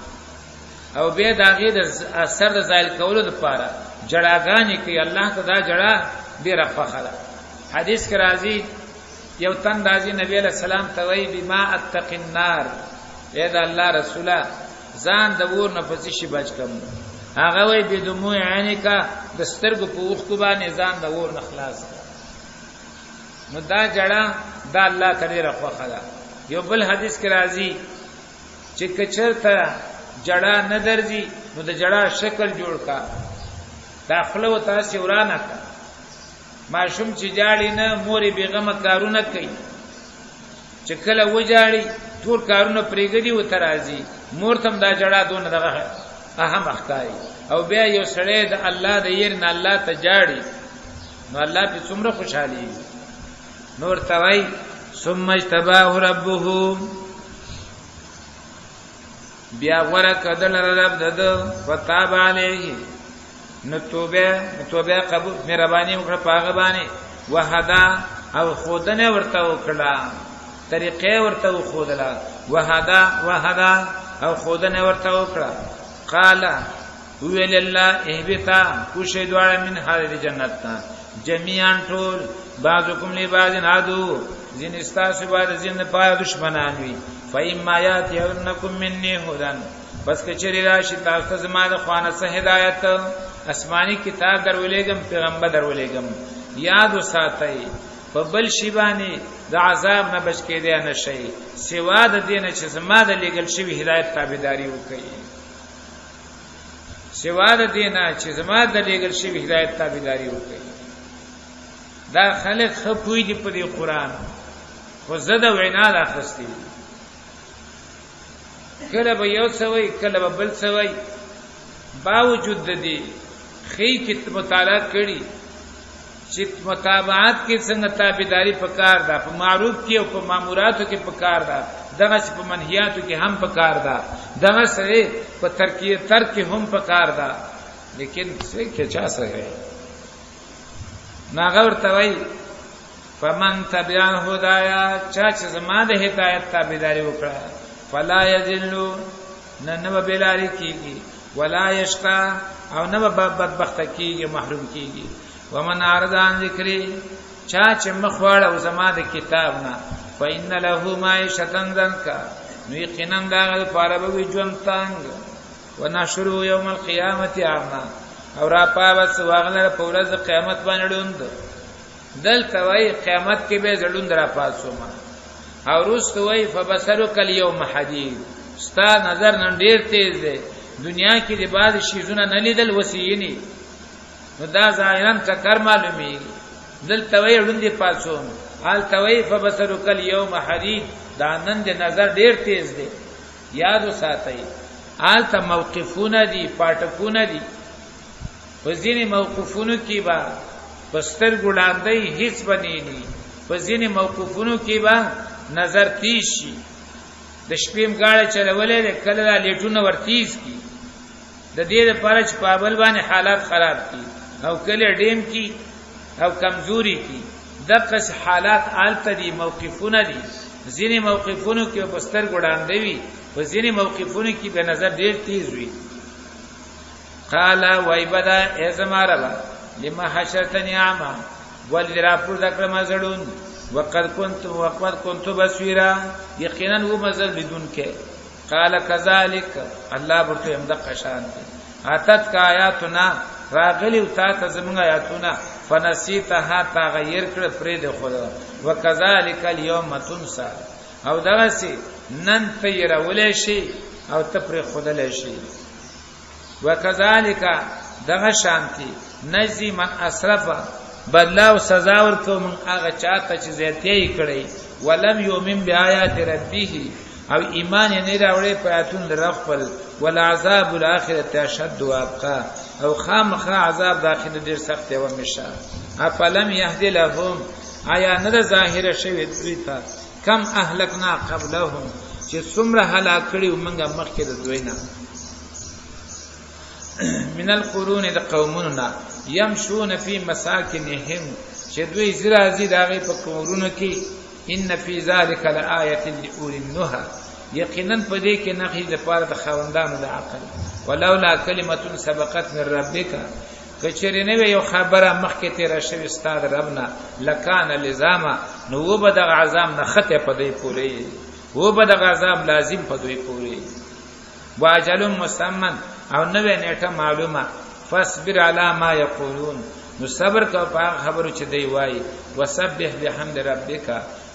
او به دا غي د اثر د زایل کولو لپاره جړاګانی کوي الله ته دا جړه ډیره فخره حدیث کې راځي یو تن راځي نبی علیہ السلام ته وی بما اتق النار اے دا الله رسوله ځان د ور نه پسې شي بچ کم هغه وی بدموع عینکا د سترګو په وخت باندې ځان د ور نه خلاص نو دا جړه دا الله تعالی رخصه ده یو بل حدیث کې راځي چې کچرته جړه نه درځي نو د جړه شکل جوړ کا داخله و تاسو ورانه کا ماشوم چې جاړي نه موري بیغمه کارونه کوي چې کله وجاړي ټول کارونه پریګدي و ترازی مور تم دا جړه دون دغه اهم اخکاری او بیا یو سړی د الله د ير نه الله ته جاړي نو الله په څومره خوشحالي نور توي ثم اجتباه ربه بیا ورکدل رب دد فتاب علیه نو توبه قبول مهرباني وکړه پاغه باندې وحدا او خودنه ورته وکړه طریقې ورته وخودله وحدا او خودنه ورته وکړه قال ویل الله اهبتا کوشه دوړه من هذه جنتنا جميعا ټول بعضکم لبعض عدو زین استاسو بعد زین پای دشمنان وی فإما یاتینکم منی هدن بس کچری راشي تاسو زما د خوانه سه هدایت آسمانی کتاب درولېګم پیغمبر درولېګم یاد وساتئ په بل شی باندې د عذاب نه بچ کېدای نه شي سوا د دین چې زما د لګل شوی هدایت تابعداري وکړي سوا د دین چې زما د لګل شوی هدایت تابعداري وکړي دا خلک خپوی دی په دې قران خو زده وینا د اخستي کله به یو سوي کله به بل سوي باوجود د دې خې کې مطالعه کړي چې متابعت کې څنګه تابعداري پکار ده، په معروف کې او په ماموراتو کې پکار ده، دغه په منهیاتو کې هم پکار ده، دغه سره په ترک کې هم پکار ده. لیکن څه کې چا سره ناغور توي فمن تبع هدايا، چا چې زما د هدایت تابعداري وکړه، فلا يذل ننو بلاری کیږي، ولا يشقى او نو بدبخت کیږي، محروم کیږي. ومن اعرض عن ذکری، چا چې مخواړه او زما د کتاب نه، فإن له معيشة ضنكا، نو یقینا دا لپاره به ژوند تنگ. ونحشره يوم القيامة اعمى، او را پاوس واغله په ورځ قیامت باندې ډوند. دلته وای قیامت کې به زړوند را پاسوما، او روست وای فبصرک اليوم حديد، ستا نظر نن ډیر تیز دی، دنیا کې د بعد شیزونه نه لیدل وسینی، نو دا ظاهرا چکر معلومی. دلته وای ډوند پاسوم، حال توي فبصرک اليوم حديد، دا نن د نظر ډیر تیز دی. یاد وساتئ حال ته موقفونه دي، پټکونه دي. په ځینې موقفونو کې با پستر ګړاندې هیڅ بنېني، په ځینې موقفونو کې با نظر تیز شي. د شپېم گاړه چلولې کله لیټونه ورتیز کی، د دې لپاره چې پابل باندې حالات خراب کی، او کله ډیم کی او کمزوري کی. دغه حالات آلته دي، موقفونه دي. ځینې موقفونو کې پستر ګړاندې وي، په ځینې موقفونو کې به نظر ډیر تیز وي. قال وایبدا ازما ربا لما حشرتني اعمى، ولذرا پر ذکر مزړون، وقد كنت بصيرا، یقینا و مزل بدون کې. قال كذلك، الله برته هم د قشان دي. اتت کا آیاتنا، راغلی او تا زمونږ آیاتونه، فنسیتها تغیر کړ پرې د خدا. وکذالک اليوم تنسى، او دغه سي نن تیرولې شي او ته پرې خدای شي. وکذالک دغه شانتی نجزی من اسرف، بدلا او سزا ورکو من هغه چاته چې زیاتې کړي، ولم یؤمن بیاات ربه، او ایمان یې نه راوړي په آیاتون رخل، ولعذاب الاخرته اشد وابقى، او خامخا عذاب داخله ډیر سخت او مشه. افلم يهدي لهم، آیا نه ظاهر شوی دوی ته، کم اهلکنا قبلهم، چې څومره هلاک کړي ومنګه مخکې د دوی نه، من القرون د قومنا، يمشون في مساكنهم، چې دوی زرازي داغه په کورونو کې. ان فی ذلک لآیه لأولی النهى، یقینا په دې کې نخې د پاره د خوندانو د عقل. ولولا کلمه سبقت من ربک، کچری نه یو خبره مخکې تیر شوی استاد ربنا، لکان لزاما، نو وبد عذاب نه خطه په دې پوری، وبد عذاب لازم په دې پوری. واجل مسمن، او نو نیټه معلومه. فاصبر علی ما یقولون، نو صبر کو په خبرو چې دی وای. وسبح بحمد ربک،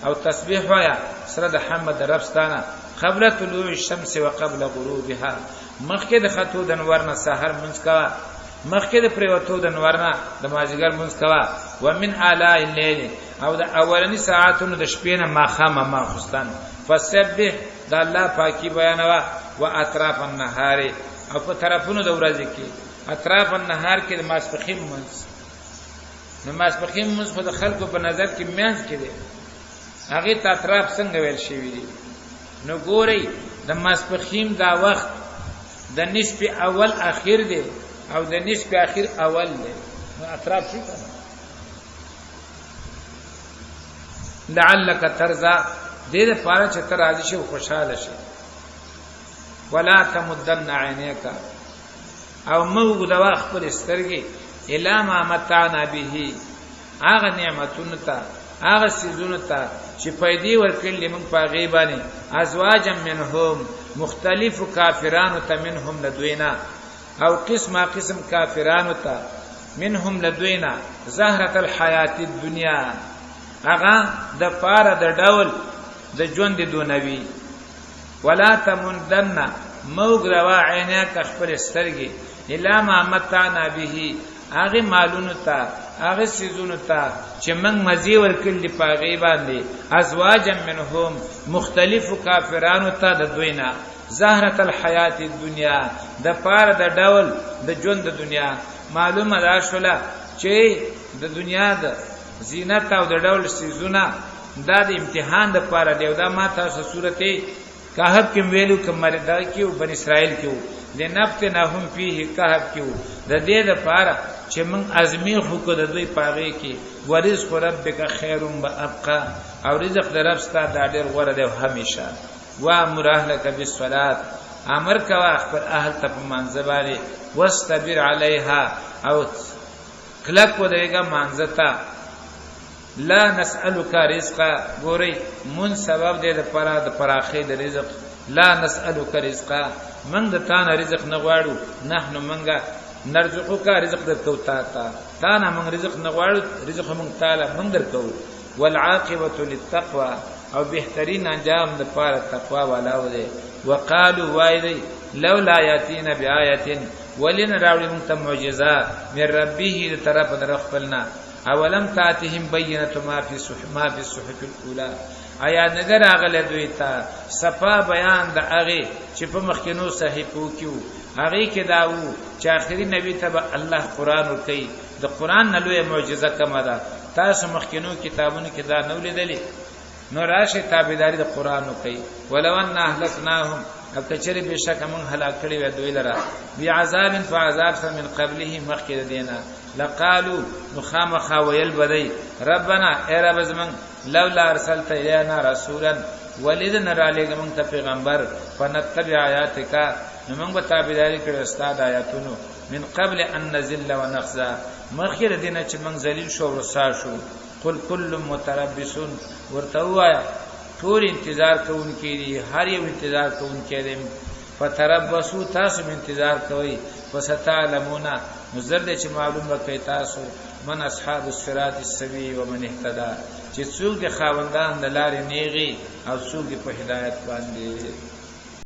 او تسبیح وایا سره د حمد ربستانه، قبل طلوع الشمس وقبل غروبها، مخکې د خطو د نور نه سحر منځ کا، مخکې د پریوتو د نور نه د ماجګر منځ کا. ومن آلاء الليل، او د اولنی ساعتونو د شپې نه ماخامه ماخستان. فسبح، د الله پاکي بیانوا. واطراف النهار، او په طرفونو د ورځې کې، اطراف النهار کې د ماسپخیم منځ، نو ماسپخیم منځ په خلکو په نظر کې میانځ کې دي، هغه ته اطراف څنګه ویل شوی دي. نو ګورئ د ماسپخیم دا وخت د نصف اول اخر دی، او د نصف اخر اول دی، نو اطراف شي کنه. لعلک ترضى، دې لپاره چې تر راضي شي او خوشاله شي. ولا تمدن عینیک، او موږ د واخ پر سترګې، الا ما متعنا به، هغه نعمتونه ته، هغه سيزونه ته چې پیدا ورکړل موږ په غیبانه. ازواج منهم، مختلف کافرانو ته، منهم لدوینا، او قسمه قسم کافرانو ته، منهم لدوینا. زهرة الحیات الدنیا، هغه د پاره د ډول د ژوند دونوي. ولا تمدن، موږ روا عینک خپل سترګې، الا ما متعنا به، هغه مالونو ته، هغه سيزونو ته چې موږ مزي ورکړل په غیبان دي. ازواج منهم، مختلف کافرانو ته د دوینا. زهرة الحیات الدنیا، د پاره د ډول د ژوند د دنیا. معلومه ده شوله چې د دنیا د زینت او د ډول سيزونه دا د امتحان د پاره دی. دا ما تاسو سورته کهف کې ویلو کوم مردا کې او بن اسرائیل کې لنفتنهم فيه کهف کې د دې د پاره چې من ازمی خو کو د دوی پاغه کې ورزق ربک خیر و ابقى او رزق د رب ستاسو د ډېر غوړه دی همیشه. وا مرهلک بالصلاه امر کوا خپل اهل ته په منځباري واستبر علیها او کلک ودرېګه منځتا. لا نسألک رزقا ګوري من سبب دې د پرا د پراخې د رزق. لا نسألک رزقا من د تان رزق نه غواړو نحنو منګه نرزقک رزق درکو تا نه من رزق نه غواړو رزق من تعالی من درکو. والعاقبه للتقوى او بهترین انجام د پاره تقوا والاو دي. وقالوا وایدی لولا یاتینا بیااتین ولن راوی من ته معجزات من ربه طرف در خپلنا اولم تاتهم بینه ما فی الصحف الاولى آیا نظر اغله دوی ته صفا بیان د هغه چې په مخکینو صحیفو کې هغه کې داو چې اخري نبی ته الله قران ورکي د قران نه لوی معجزه کومه ده تاسو مخکینو کتابونو کې دا نو لیدلې. نو راشه تابعداري د قران وکي. ولو ان اهلكناهم اکچری بشک من هلاک کړي و دوی لرا بعذاب فعذاب من قبله مخکې دینا لقالوا مخامخ ويل بدی ربنا اے رب زمن لولا ارسلت الینا رسولا ولذن را لګم ته پیغمبر فنتبع آیاتک نو موږ به تابعداري کړو استاد آیاتونو من قبل ان نزل ونخزى مخکې دینه چې موږ ذلیل شو ورسا شو. قل كل متربص ورتوایا ټول انتظار کوونکې دي هر یو انتظار کوونکې دي. فتربصوا تاسو انتظار کوئ وستعلمون مزرد چې معلوم وکړي تاسو من اصحاب الصراط السوي ومن اهتدى چې څوک د خاوندان د لارې نیغي او څوک په هدایت باندې